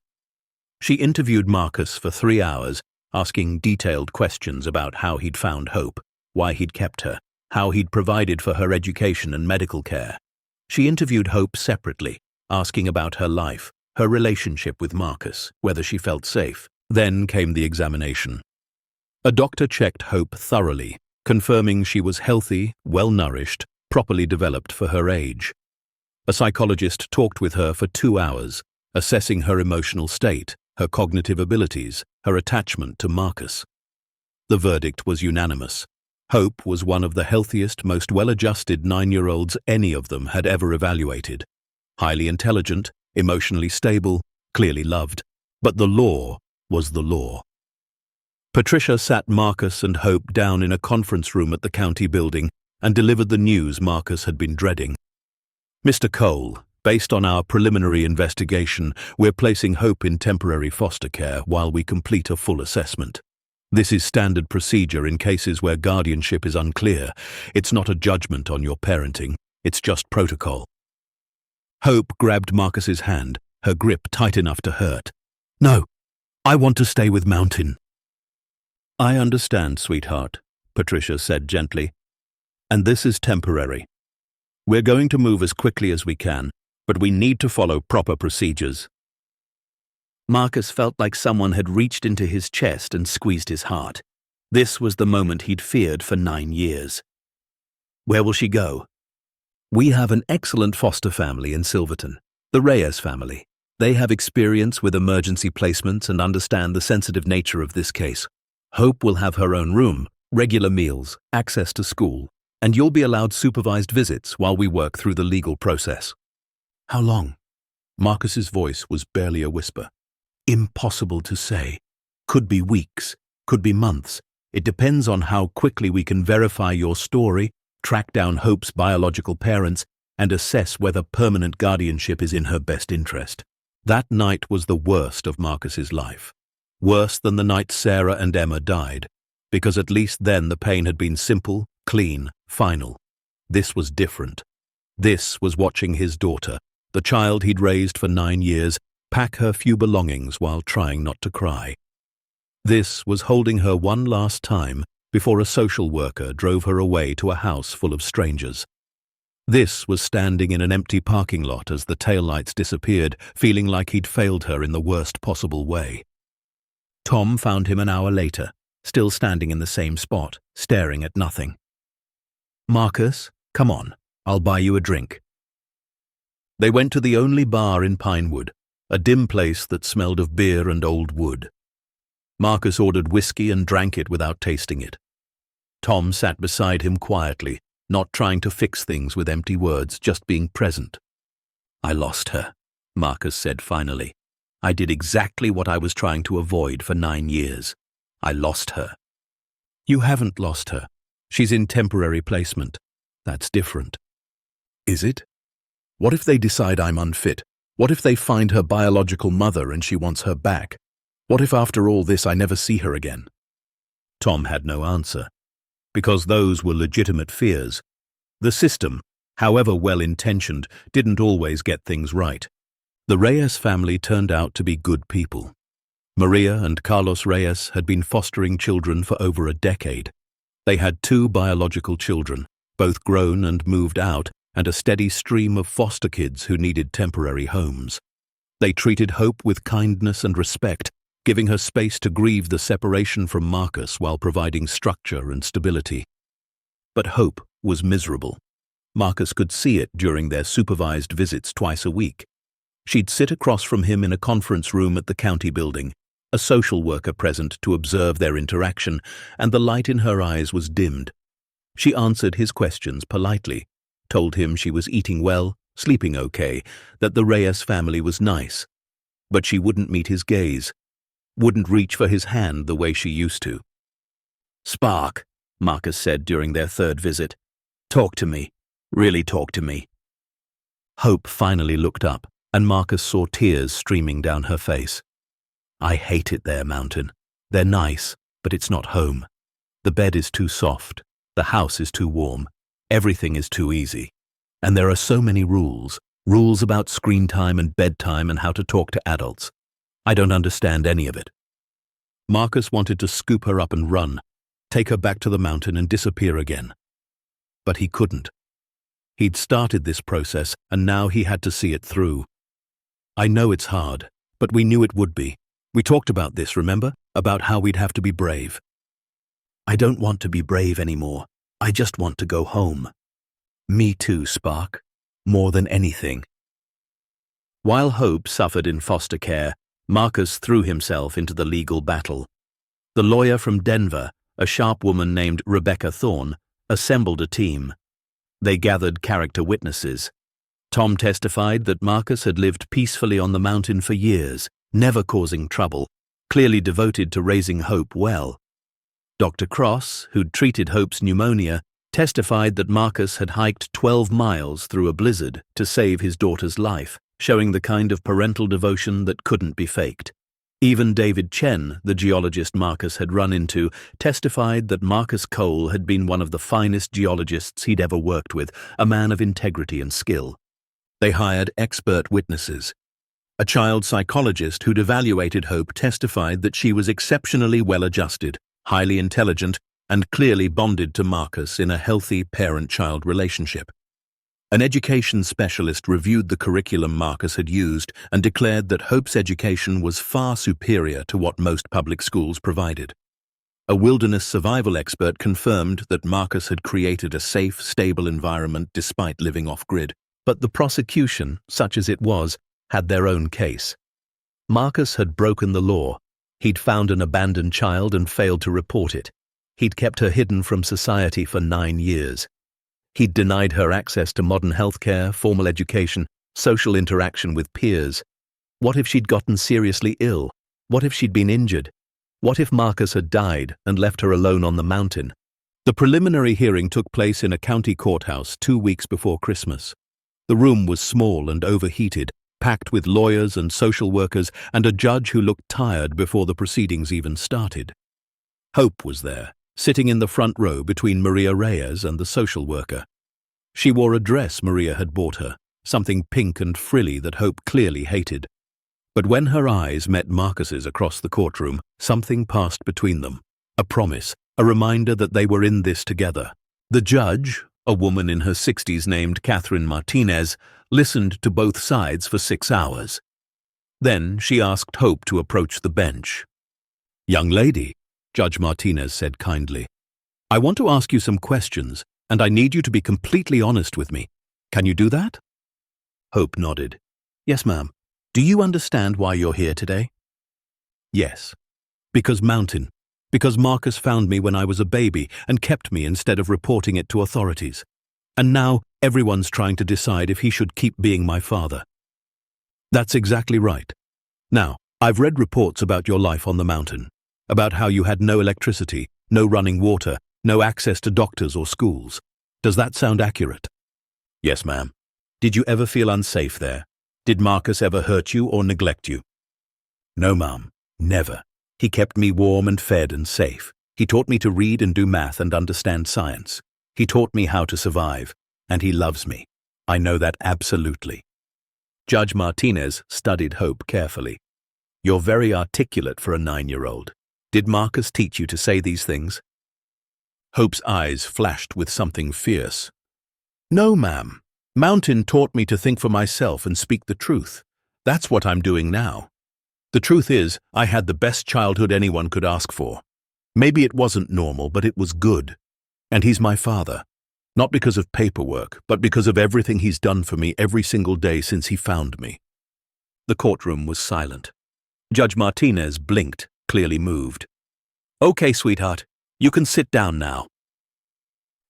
She interviewed Marcus for 3 hours, asking detailed questions about how he'd found Hope, why he'd kept her, how he'd provided for her education and medical care. She interviewed Hope separately, asking about her life, her relationship with Marcus, whether she felt safe. Then came the examination. A doctor checked Hope thoroughly, confirming she was healthy, well-nourished, properly developed for her age. A psychologist talked with her for 2 hours, assessing her emotional state, her cognitive abilities, her attachment to Marcus. The verdict was unanimous. Hope was one of the healthiest, most well-adjusted 9-year-olds any of them had ever evaluated. Highly intelligent, emotionally stable, clearly loved. But the law was the law. Patricia sat Marcus and Hope down in a conference room at the county building and delivered the news Marcus had been dreading. "Mr. Cole, based on our preliminary investigation, we're placing Hope in temporary foster care while we complete a full assessment. This is standard procedure in cases where guardianship is unclear. It's not a judgment on your parenting, it's just protocol." Hope grabbed Marcus's hand, her grip tight enough to hurt. "No, I want to stay with Mountain." "I understand, sweetheart," Patricia said gently. "And this is temporary. We're going to move as quickly as we can, but we need to follow proper procedures." Marcus felt like someone had reached into his chest and squeezed his heart. This was the moment he'd feared for 9 years. "Where will she go?" "We have an excellent foster family in Silverton, the Reyes family. They have experience with emergency placements and understand the sensitive nature of this case. Hope will have her own room, regular meals, access to school, and you'll be allowed supervised visits while we work through the legal process." "How long?" Marcus's voice was barely a whisper. "Impossible to say. Could be weeks, could be months. It depends on how quickly we can verify your story, track down Hope's biological parents, and assess whether permanent guardianship is in her best interest." That night was the worst of Marcus's life. Worse than the night Sarah and Emma died, because at least then the pain had been simple, clean, final. This was different. This was watching his daughter, the child he'd raised for 9 years, pack her few belongings while trying not to cry. This was holding her one last time before a social worker drove her away to a house full of strangers. This was standing in an empty parking lot as the taillights disappeared, feeling like he'd failed her in the worst possible way. Tom found him an hour later, still standing in the same spot, staring at nothing. "Marcus, come on, I'll buy you a drink." They went to the only bar in Pinewood, a dim place that smelled of beer and old wood. Marcus ordered whiskey and drank it without tasting it. Tom sat beside him quietly, not trying to fix things with empty words, just being present. "I lost her," Marcus said finally. "I did exactly what I was trying to avoid for 9 years. I lost her." "You haven't lost her. She's in temporary placement. That's different." "Is it? What if they decide I'm unfit? What if they find her biological mother and she wants her back? What if after all this I never see her again?" Tom had no answer, because those were legitimate fears. The system, however well-intentioned, didn't always get things right. The Reyes family turned out to be good people. Maria and Carlos Reyes had been fostering children for over a decade. They had 2 biological children, both grown and moved out, and a steady stream of foster kids who needed temporary homes. They treated Hope with kindness and respect, giving her space to grieve the separation from Marcus while providing structure and stability. But Hope was miserable. Marcus could see it during their supervised visits twice a week. She'd sit across from him in a conference room at the county building, a social worker present to observe their interaction, and the light in her eyes was dimmed. She answered his questions politely, told him she was eating well, sleeping okay, that the Reyes family was nice. But she wouldn't meet his gaze, wouldn't reach for his hand the way she used to. "Spark," Marcus said during their 3rd visit. "Talk to me. Really talk to me." Hope finally looked up, and Marcus saw tears streaming down her face. "I hate it there, Mountain. They're nice, but it's not home. The bed is too soft. The house is too warm. Everything is too easy. And there are so many rules. Rules about screen time and bedtime and how to talk to adults. I don't understand any of it." Marcus wanted to scoop her up and run, take her back to the mountain and disappear again. But he couldn't. He'd started this process, and now he had to see it through. "I know it's hard, but we knew it would be. We talked about this, remember? About how we'd have to be brave." "I don't want to be brave anymore. I just want to go home." "Me too, Spark. More than anything." While Hope suffered in foster care, Marcus threw himself into the legal battle. The lawyer from Denver, a sharp woman named Rebecca Thorne, assembled a team. They gathered character witnesses. Tom testified that Marcus had lived peacefully on the mountain for years, never causing trouble, clearly devoted to raising Hope well. Dr. Cross, who'd treated Hope's pneumonia, testified that Marcus had hiked 12 miles through a blizzard to save his daughter's life, showing the kind of parental devotion that couldn't be faked. Even David Chen, the geologist Marcus had run into, testified that Marcus Cole had been one of the finest geologists he'd ever worked with, a man of integrity and skill. They hired expert witnesses. A child psychologist who'd evaluated Hope testified that she was exceptionally well-adjusted, highly intelligent, and clearly bonded to Marcus in a healthy parent-child relationship. An education specialist reviewed the curriculum Marcus had used and declared that Hope's education was far superior to what most public schools provided. A wilderness survival expert confirmed that Marcus had created a safe, stable environment despite living off-grid. But the prosecution, such as it was, had their own case. Marcus had broken the law. He'd found an abandoned child and failed to report it. He'd kept her hidden from society for 9 years. He'd denied her access to modern healthcare, formal education, social interaction with peers. What if she'd gotten seriously ill? What if she'd been injured? What if Marcus had died and left her alone on the mountain? The preliminary hearing took place in a county courthouse 2 weeks before Christmas. The room was small and overheated, packed with lawyers and social workers and a judge who looked tired before the proceedings even started. Hope was there, sitting in the front row between Maria Reyes and the social worker. She wore a dress Maria had bought her, something pink and frilly that Hope clearly hated. But when her eyes met Marcus's across the courtroom, something passed between them. A promise, a reminder that they were in this together. The judge, a woman in her 60s named Catherine Martinez, listened to both sides for 6 hours. Then she asked Hope to approach the bench. "Young lady," Judge Martinez said kindly, "I want to ask you some questions, and I need you to be completely honest with me. Can you do that?" Hope nodded. "Yes, ma'am. Do you understand why you're here today?" "Yes. Because mountain. Because Marcus found me when I was a baby and kept me instead of reporting it to authorities. And now everyone's trying to decide if he should keep being my father." "That's exactly right. Now, I've read reports about your life on the mountain, about how you had no electricity, no running water, no access to doctors or schools. Does that sound accurate?" "Yes, ma'am." "Did you ever feel unsafe there? Did Marcus ever hurt you or neglect you?" "No, ma'am. Never. He kept me warm and fed and safe. He taught me to read and do math and understand science. He taught me how to survive, and he loves me. I know that absolutely." Judge Martinez studied Hope carefully. "You're very articulate for a 9-year-old. Did Marcus teach you to say these things?" Hope's eyes flashed with something fierce. "No, ma'am. Mountain taught me to think for myself and speak the truth. That's what I'm doing now. The truth is, I had the best childhood anyone could ask for. Maybe it wasn't normal, but it was good. And he's my father. Not because of paperwork, but because of everything he's done for me every single day since he found me." The courtroom was silent. Judge Martinez blinked, clearly moved. "Okay, sweetheart, you can sit down now."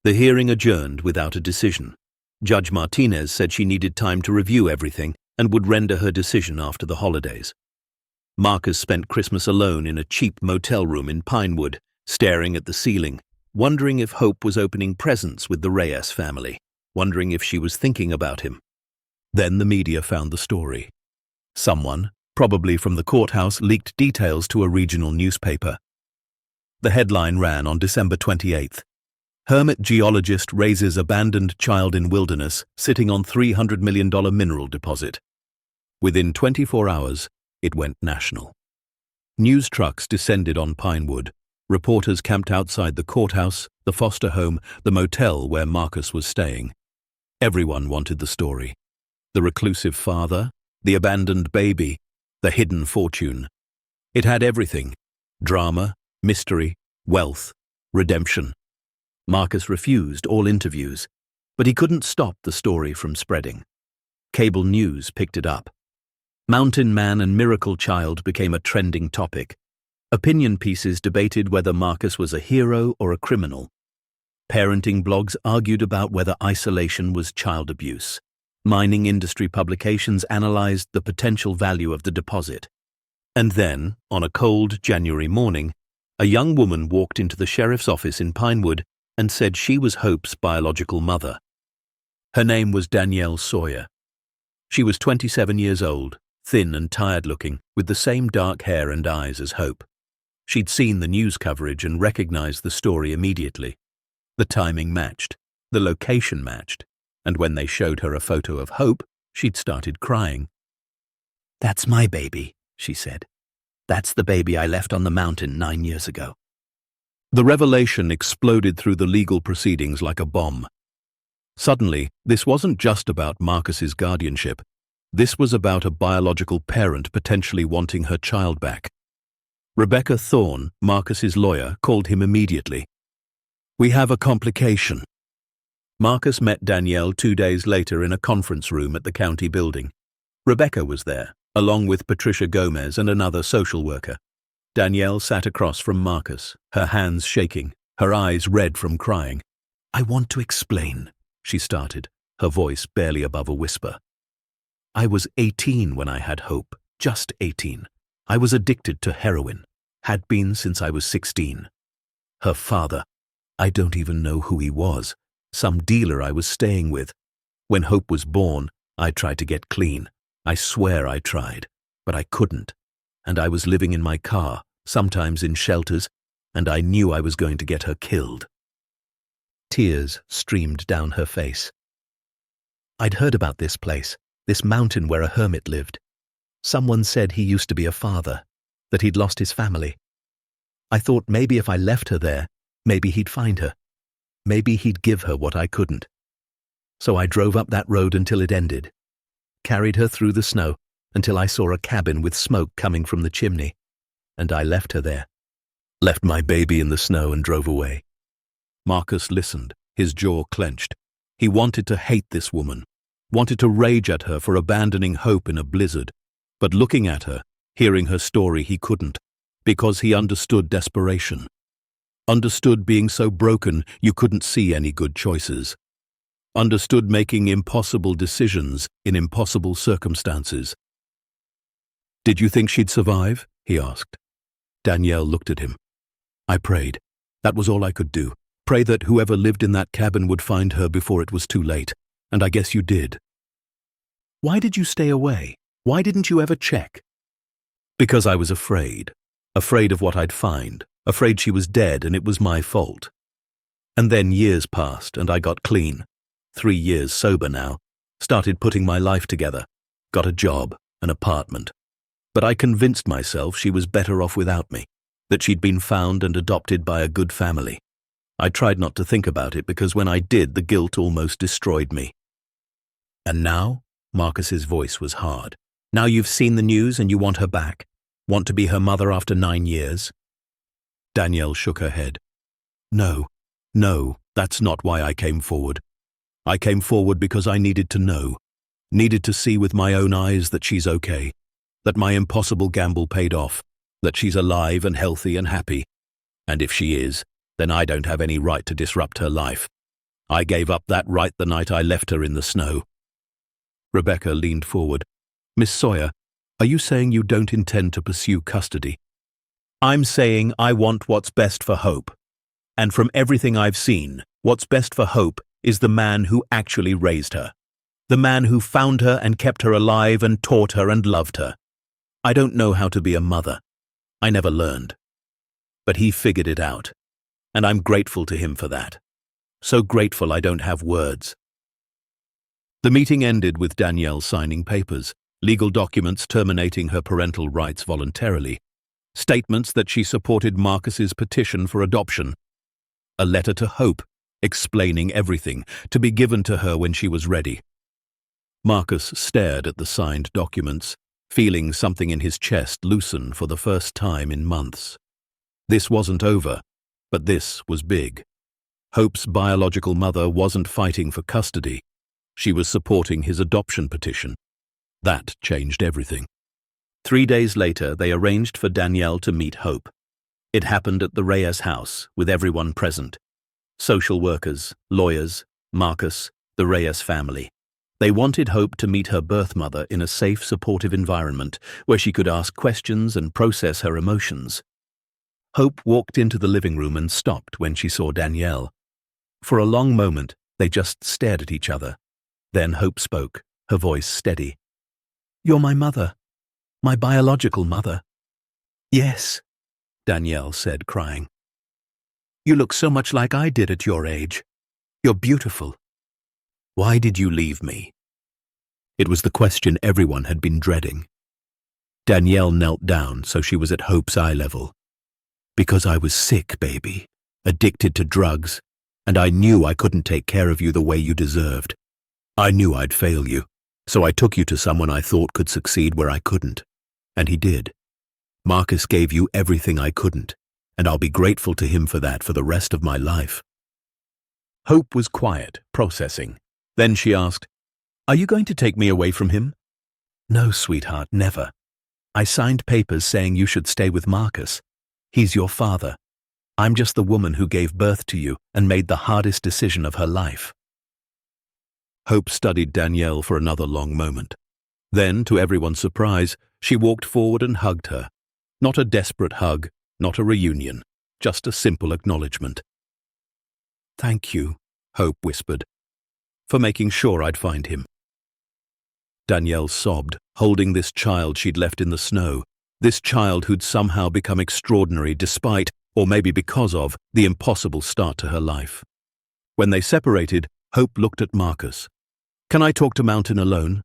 The hearing adjourned without a decision. Judge Martinez said she needed time to review everything and would render her decision after the holidays. Marcus spent Christmas alone in a cheap motel room in Pinewood, staring at the ceiling, wondering if Hope was opening presents with the Reyes family, wondering if she was thinking about him. Then the media found the story. Someone, probably from the courthouse, leaked details to a regional newspaper. The headline ran on December 28th. "Hermit geologist raises abandoned child in wilderness, sitting on $300 million mineral deposit." Within 24 hours, it went national. News trucks descended on Pinewood. Reporters camped outside the courthouse, the foster home, the motel where Marcus was staying. Everyone wanted the story. The reclusive father, the abandoned baby, the hidden fortune. It had everything: drama, mystery, wealth, redemption. Marcus refused all interviews, but he couldn't stop the story from spreading. Cable news picked it up. Mountain Man and Miracle Child became a trending topic. Opinion pieces debated whether Marcus was a hero or a criminal. Parenting blogs argued about whether isolation was child abuse. Mining industry publications analyzed the potential value of the deposit. And then, on a cold January morning, a young woman walked into the sheriff's office in Pinewood and said she was Hope's biological mother. Her name was Danielle Sawyer. She was 27 years old, thin and tired-looking, with the same dark hair and eyes as Hope. She'd seen the news coverage and recognized the story immediately. The timing matched, the location matched, and when they showed her a photo of Hope, she'd started crying. "That's my baby," she said. "That's the baby I left on the mountain 9 years ago." The revelation exploded through the legal proceedings like a bomb. Suddenly, this wasn't just about Marcus's guardianship. This was about a biological parent potentially wanting her child back. Rebecca Thorne, Marcus's lawyer, called him immediately. "We have a complication." Marcus met Danielle 2 days later in a conference room at the county building. Rebecca was there, along with Patricia Gomez and another social worker. Danielle sat across from Marcus, her hands shaking, her eyes red from crying. "I want to explain," she started, her voice barely above a whisper. "I was 18 when I had Hope, just 18. I was addicted to heroin, had been since I was 16. Her father, I don't even know who he was, some dealer I was staying with. When Hope was born, I tried to get clean. I swear I tried, but I couldn't. And I was living in my car, sometimes in shelters, and I knew I was going to get her killed." Tears streamed down her face. "I'd heard about this place, this mountain where a hermit lived. Someone said he used to be a father, that he'd lost his family. I thought maybe if I left her there, maybe he'd find her. Maybe he'd give her what I couldn't. So I drove up that road until it ended, carried her through the snow until I saw a cabin with smoke coming from the chimney, and I left her there. Left my baby in the snow and drove away." Marcus listened, his jaw clenched. He wanted to hate this woman, wanted to rage at her for abandoning Hope in a blizzard, but looking at her, hearing her story, he couldn't, because he understood desperation. Understood being so broken you couldn't see any good choices. Understood making impossible decisions in impossible circumstances. "Did you think she'd survive?" he asked. Danielle looked at him. "I prayed. That was all I could do. Pray that whoever lived in that cabin would find her before it was too late. And I guess you did." "Why did you stay away? Why didn't you ever check?" "Because I was afraid. Afraid of what I'd find. Afraid she was dead and it was my fault. And then years passed and I got clean. 3 years sober now. Started putting my life together. Got a job, an apartment. But I convinced myself she was better off without me, that she'd been found and adopted by a good family. I tried not to think about it because when I did, the guilt almost destroyed me." "And now?" Marcus's voice was hard. "Now you've seen the news and you want her back? Want to be her mother after 9 years? Danielle shook her head. No, that's not why I came forward. I came forward because I needed to know, needed to see with my own eyes that she's okay, that my impossible gamble paid off, that she's alive and healthy and happy. And if she is, then I don't have any right to disrupt her life. I gave up that right the night I left her in the snow." Rebecca leaned forward. "Miss Sawyer, are you saying you don't intend to pursue custody?" "I'm saying I want what's best for Hope. And from everything I've seen, what's best for Hope is the man who actually raised her. The man who found her and kept her alive and taught her and loved her. I don't know how to be a mother. I never learned. But he figured it out. And I'm grateful to him for that. So grateful I don't have words." The meeting ended with Danielle signing papers, legal documents terminating her parental rights voluntarily, statements that she supported Marcus's petition for adoption, a letter to Hope explaining everything, to be given to her when she was ready. Marcus stared at the signed documents, feeling something in his chest loosen for the first time in months. This wasn't over, but this was big. Hope's biological mother wasn't fighting for custody. She was supporting his adoption petition. That changed everything. 3 days later, they arranged for Danielle to meet Hope. It happened at the Reyes house, with everyone present. Social workers, lawyers, Marcus, the Reyes family. They wanted Hope to meet her birth mother in a safe, supportive environment where she could ask questions and process her emotions. Hope walked into the living room and stopped when she saw Danielle. For a long moment, they just stared at each other. Then Hope spoke, her voice steady. "You're my mother. My biological mother." "Yes," Danielle said, crying. "You look so much like I did at your age. You're beautiful." "Why did you leave me?" It was the question everyone had been dreading. Danielle knelt down so she was at Hope's eye level. "Because I was sick, baby, addicted to drugs, and I knew I couldn't take care of you the way you deserved. I knew I'd fail you, so I took you to someone I thought could succeed where I couldn't. And he did. Marcus gave you everything I couldn't, and I'll be grateful to him for that for the rest of my life." Hope was quiet, processing. Then she asked, "Are you going to take me away from him?" "No, sweetheart, never. I signed papers saying you should stay with Marcus. He's your father. I'm just the woman who gave birth to you and made the hardest decision of her life." Hope studied Danielle for another long moment. Then, to everyone's surprise, she walked forward and hugged her. Not a desperate hug, not a reunion, just a simple acknowledgement. "Thank you," Hope whispered, "for making sure I'd find him." Danielle sobbed, holding this child she'd left in the snow, this child who'd somehow become extraordinary despite, or maybe because of, the impossible start to her life. When they separated, Hope looked at Marcus. "Can I talk to Mountain alone?"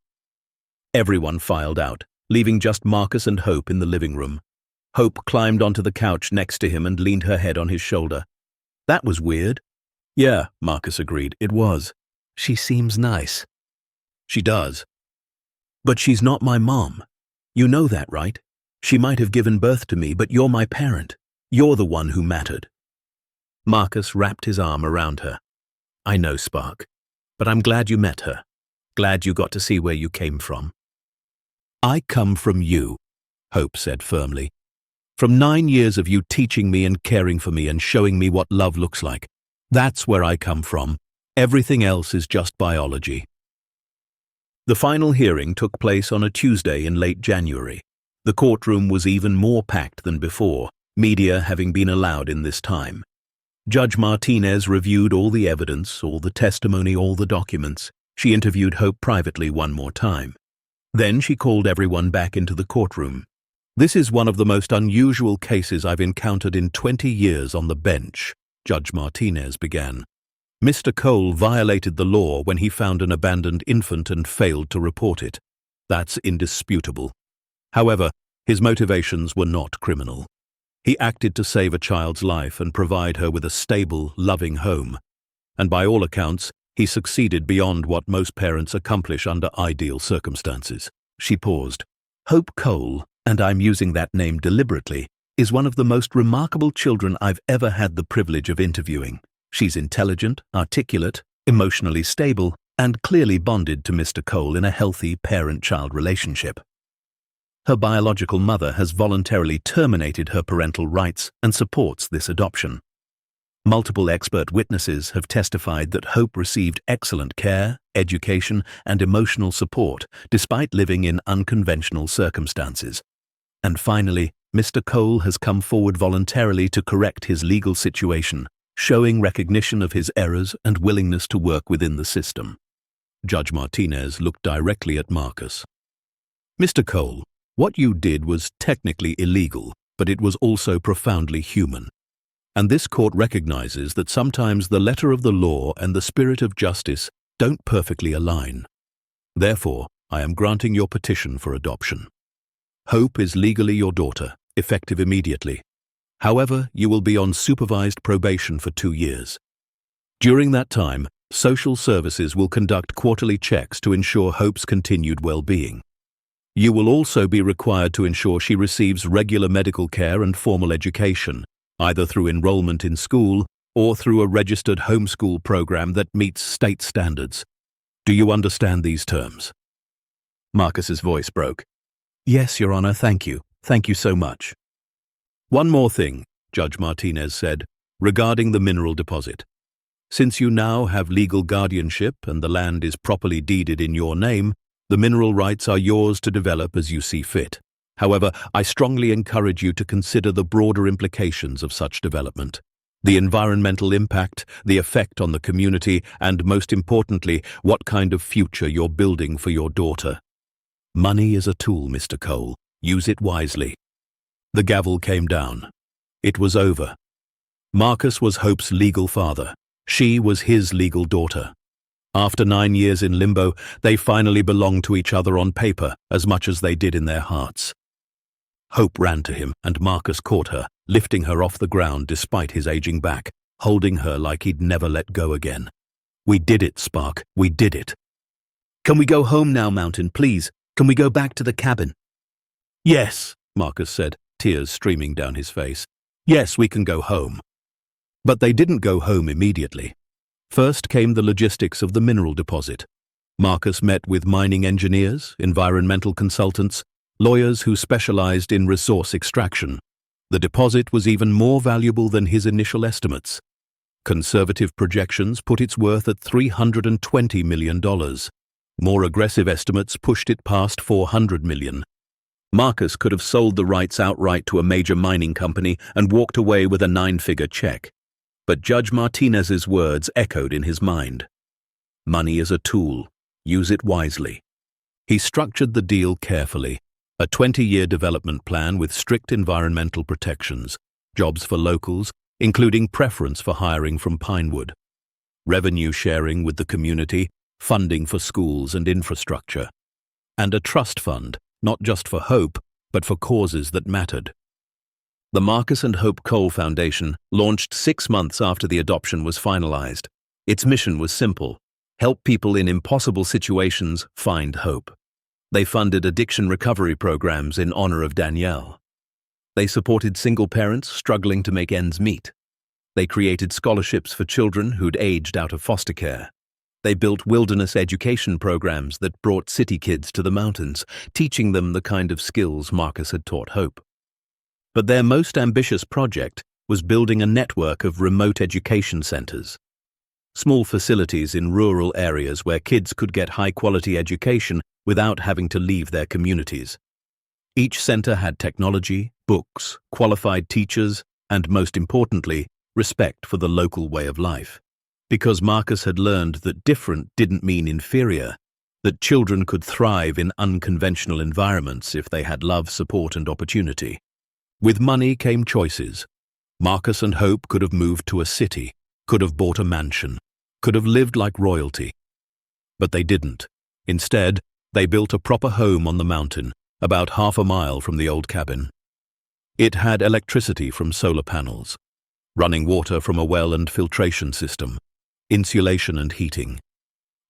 Everyone filed out, leaving just Marcus and Hope in the living room. Hope climbed onto the couch next to him and leaned her head on his shoulder. "That was weird." "Yeah," Marcus agreed, "it was. She seems nice." "She does. But she's not my mom. You know that, right? She might have given birth to me, but you're my parent. You're the one who mattered." Marcus wrapped his arm around her. "I know, Spark, but I'm glad you met her. Glad you got to see where you came from." "I come from you," Hope said firmly. "From 9 years of you teaching me and caring for me and showing me what love looks like. That's where I come from. Everything else is just biology." The final hearing took place on a Tuesday in late January. The courtroom was even more packed than before, media having been allowed in this time. Judge Martinez reviewed all the evidence, all the testimony, all the documents. She interviewed Hope privately one more time. Then she called everyone back into the courtroom. "This is one of the most unusual cases I've encountered in 20 years on the bench," Judge Martinez began. "Mr. Cole violated the law when he found an abandoned infant and failed to report it. That's indisputable. However, his motivations were not criminal. He acted to save a child's life and provide her with a stable, loving home. And by all accounts, he succeeded beyond what most parents accomplish under ideal circumstances." She paused. "Hope Cole, and I'm using that name deliberately, is one of the most remarkable children I've ever had the privilege of interviewing. She's intelligent, articulate, emotionally stable, and clearly bonded to Mr. Cole in a healthy parent-child relationship. Her biological mother has voluntarily terminated her parental rights and supports this adoption. Multiple expert witnesses have testified that Hope received excellent care, education, and emotional support despite living in unconventional circumstances. And finally, Mr. Cole has come forward voluntarily to correct his legal situation, showing recognition of his errors and willingness to work within the system." Judge Martinez looked directly at Marcus. "Mr. Cole, what you did was technically illegal, but it was also profoundly human. And this court recognizes that sometimes the letter of the law and the spirit of justice don't perfectly align. Therefore, I am granting your petition for adoption. Hope is legally your daughter, effective immediately. However, you will be on supervised probation for 2 years. During that time, social services will conduct quarterly checks to ensure Hope's continued well-being. You will also be required to ensure she receives regular medical care and formal education, either through enrollment in school or through a registered homeschool program that meets state standards. Do you understand these terms?" Marcus's voice broke. "Yes, Your Honor, thank you. Thank you so much." "One more thing. Judge Martinez said, regarding the mineral deposit. Since you now have legal guardianship and the land is properly deeded in your name, the mineral rights are yours to develop as you see fit. However, I strongly encourage you to consider the broader implications of such development. The environmental impact, the effect on the community, and most importantly, what kind of future you're building for your daughter. Money is a tool, Mr. Cole. Use it wisely. The gavel came down. It was over. Marcus was Hope's legal father. She was his legal daughter. After 9 years in limbo, they finally belonged to each other on paper as much as they did in their hearts. Hope ran to him, and Marcus caught her, lifting her off the ground despite his aging back, holding her like he'd never let go again. We did it, Spark. We did it.
Can we go home now, Mountain, please? Can we go back to the cabin?
Yes, Marcus said, tears streaming down his face. Yes, we can go home. But they didn't go home immediately. First came the logistics of the mineral deposit. Marcus met with mining engineers, environmental consultants, lawyers who specialized in resource extraction. The deposit was even more valuable than his initial estimates. Conservative projections put its worth at $320 million. More aggressive estimates pushed it past $400 million. Marcus could have sold the rights outright to a major mining company and walked away with a 9-figure check. But Judge Martinez's words echoed in his mind. Money is a tool. Use it wisely. He structured the deal carefully. A 20-year development plan with strict environmental protections, jobs for locals, including preference for hiring from Pinewood, revenue sharing with the community, funding for schools and infrastructure, and a trust fund, not just for Hope, but for causes that mattered. The Marcus and Hope Cole Foundation launched 6 months after the adoption was finalized. Its mission was simple: help people in impossible situations find hope. They funded addiction recovery programs in honor of Danielle. They supported single parents struggling to make ends meet. They created scholarships for children who'd aged out of foster care. They built wilderness education programs that brought city kids to the mountains, teaching them the kind of skills Marcus had taught Hope. But their most ambitious project was building a network of remote education centers. Small facilities in rural areas where kids could get high-quality education without having to leave their communities. Each center had technology, books, qualified teachers, and most importantly, respect for the local way of life. Because Marcus had learned that different didn't mean inferior, that children could thrive in unconventional environments if they had love, support, and opportunity. With money came choices. Marcus and Hope could have moved to a city, could have bought a mansion, could have lived like royalty. But they didn't. Instead, they built a proper home on the mountain, about half a mile from the old cabin. It had electricity from solar panels, running water from a well and filtration system, insulation and heating.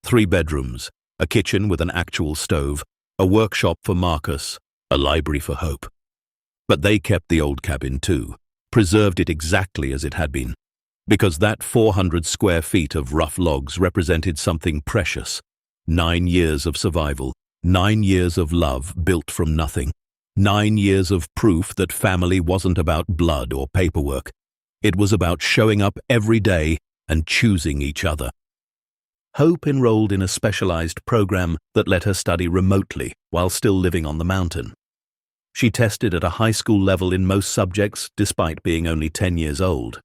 3 bedrooms, a kitchen with an actual stove, a workshop for Marcus, a library for Hope. But they kept the old cabin too, preserved it exactly as it had been, because that 400 square feet of rough logs represented something precious. 9 years of survival, 9 years of love built from nothing, 9 years of proof that family wasn't about blood or paperwork. It was about showing up every day and choosing each other. Hope enrolled in a specialized program that let her study remotely while still living on the mountain. She tested at a high school level in most subjects despite being only 10 years old.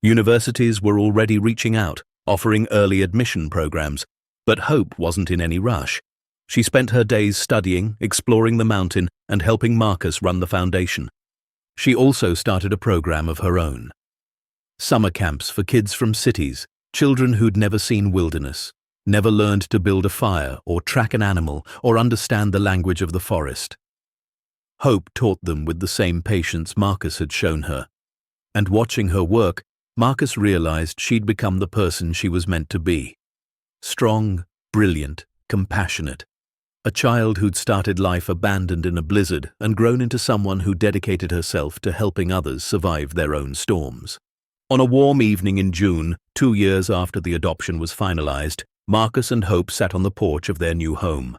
Universities were already reaching out, offering early admission programs, but Hope wasn't in any rush. She spent her days studying, exploring the mountain, and helping Marcus run the foundation. She also started a program of her own. Summer camps for kids from cities, children who'd never seen wilderness, never learned to build a fire or track an animal or understand the language of the forest. Hope taught them with the same patience Marcus had shown her. And watching her work, Marcus realized she'd become the person she was meant to be. Strong, brilliant, compassionate. A child who'd started life abandoned in a blizzard and grown into someone who dedicated herself to helping others survive their own storms. On a warm evening in June, 2 years after the adoption was finalized, Marcus and Hope sat on the porch of their new home.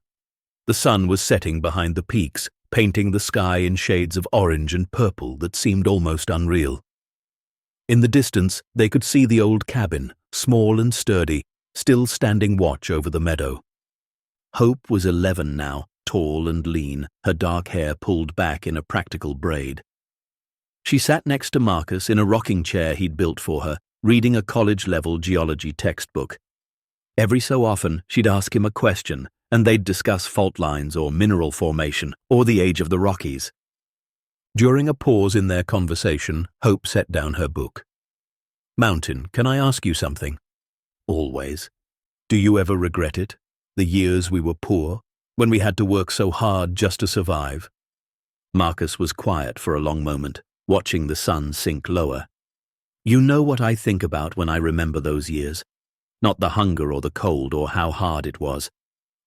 The sun was setting behind the peaks, painting the sky in shades of orange and purple that seemed almost unreal. In the distance, they could see the old cabin, small and sturdy, still standing watch over the meadow. Hope was 11 now, tall and lean, her dark hair pulled back in a practical braid. She sat next to Marcus in a rocking chair he'd built for her, reading a college-level geology textbook. Every so often, she'd ask him a question, and they'd discuss fault lines or mineral formation or the age of the Rockies. During a pause in their conversation, Hope set down her book. "Mountain, can I ask you something?" "Always." "Do you ever regret it? The years we were poor, when we had to work so hard just to survive?" Marcus was quiet for a long moment, watching the sun sink lower. "You know what I think about when I remember those years? Not the hunger or the cold or how hard it was.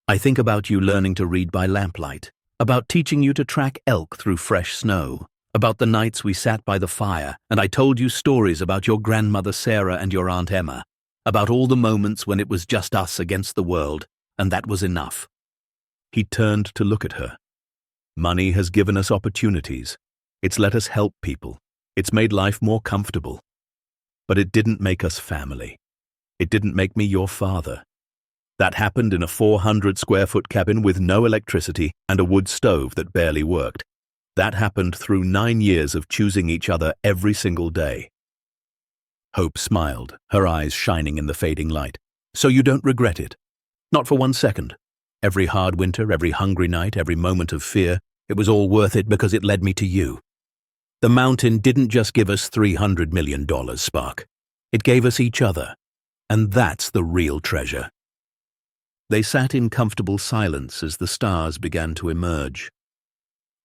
I think about you learning to read by lamplight, about teaching you to track elk through fresh snow, about the nights we sat by the fire and I told you stories about your grandmother Sarah and your Aunt Emma, about all the moments when it was just us against the world, and that was enough." He turned to look at her. "Money has given us opportunities. It's let us help people. It's made life more comfortable. But it didn't make us family. It didn't make me your father. That happened in a 400-square-foot cabin with no electricity and a wood stove that barely worked. That happened through 9 years of choosing each other every single day." Hope smiled, her eyes shining in the fading light. "So you don't regret it? Not for 1 second? Every hard winter, every hungry night, every moment of fear, it was all worth it because it led me to you. The mountain didn't just give us $300 million, Spark. It gave us each other. And that's the real treasure." They sat in comfortable silence as the stars began to emerge.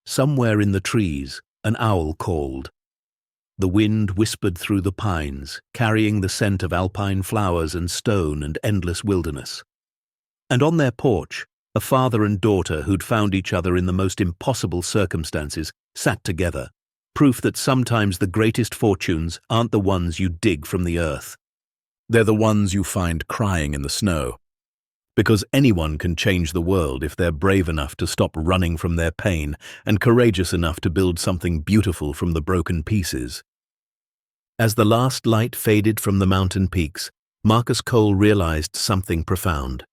Somewhere in the trees, an owl called. The wind whispered through the pines, carrying the scent of alpine flowers and stone and endless wilderness. And on their porch, a father and daughter who'd found each other in the most impossible circumstances sat together, proof that sometimes the greatest fortunes aren't the ones you dig from the earth. They're the ones you find crying in the snow. Because anyone can change the world if they're brave enough to stop running from their pain and courageous enough to build something beautiful from the broken pieces. As the last light faded from the mountain peaks, Marcus Cole realized something profound.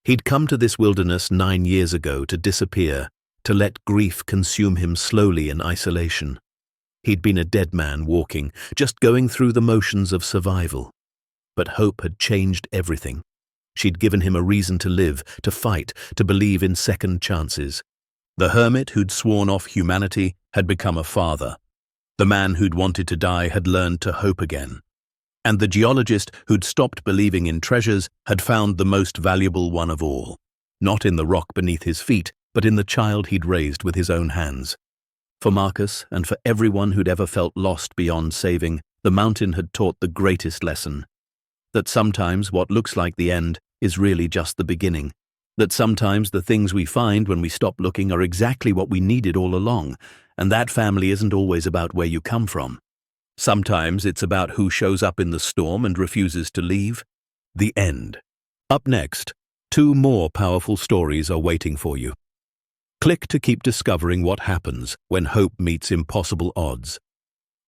He'd come to this wilderness 9 years ago to disappear, to let grief consume him slowly in isolation. He'd been a dead man walking, just going through the motions of survival. But hope had changed everything. She'd given him a reason to live, to fight, to believe in second chances. The hermit who'd sworn off humanity had become a father. The man who'd wanted to die had learned to hope again. And the geologist who'd stopped believing in treasures had found the most valuable one of all, not in the rock beneath his feet, but in the child he'd raised with his own hands. For Marcus, and for everyone who'd ever felt lost beyond saving, the mountain had taught the greatest lesson. That sometimes what looks like the end is really just the beginning. That sometimes the things we find when we stop looking are exactly what we needed all along, and that family isn't always about where you come from. Sometimes it's about who shows up in the storm and refuses to leave. The end. Up next, 2 more powerful stories are waiting for you. Click to keep discovering what happens when hope meets impossible odds.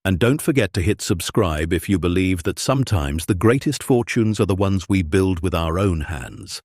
And don't forget to hit subscribe if you believe that sometimes the greatest fortunes are the ones we build with our own hands.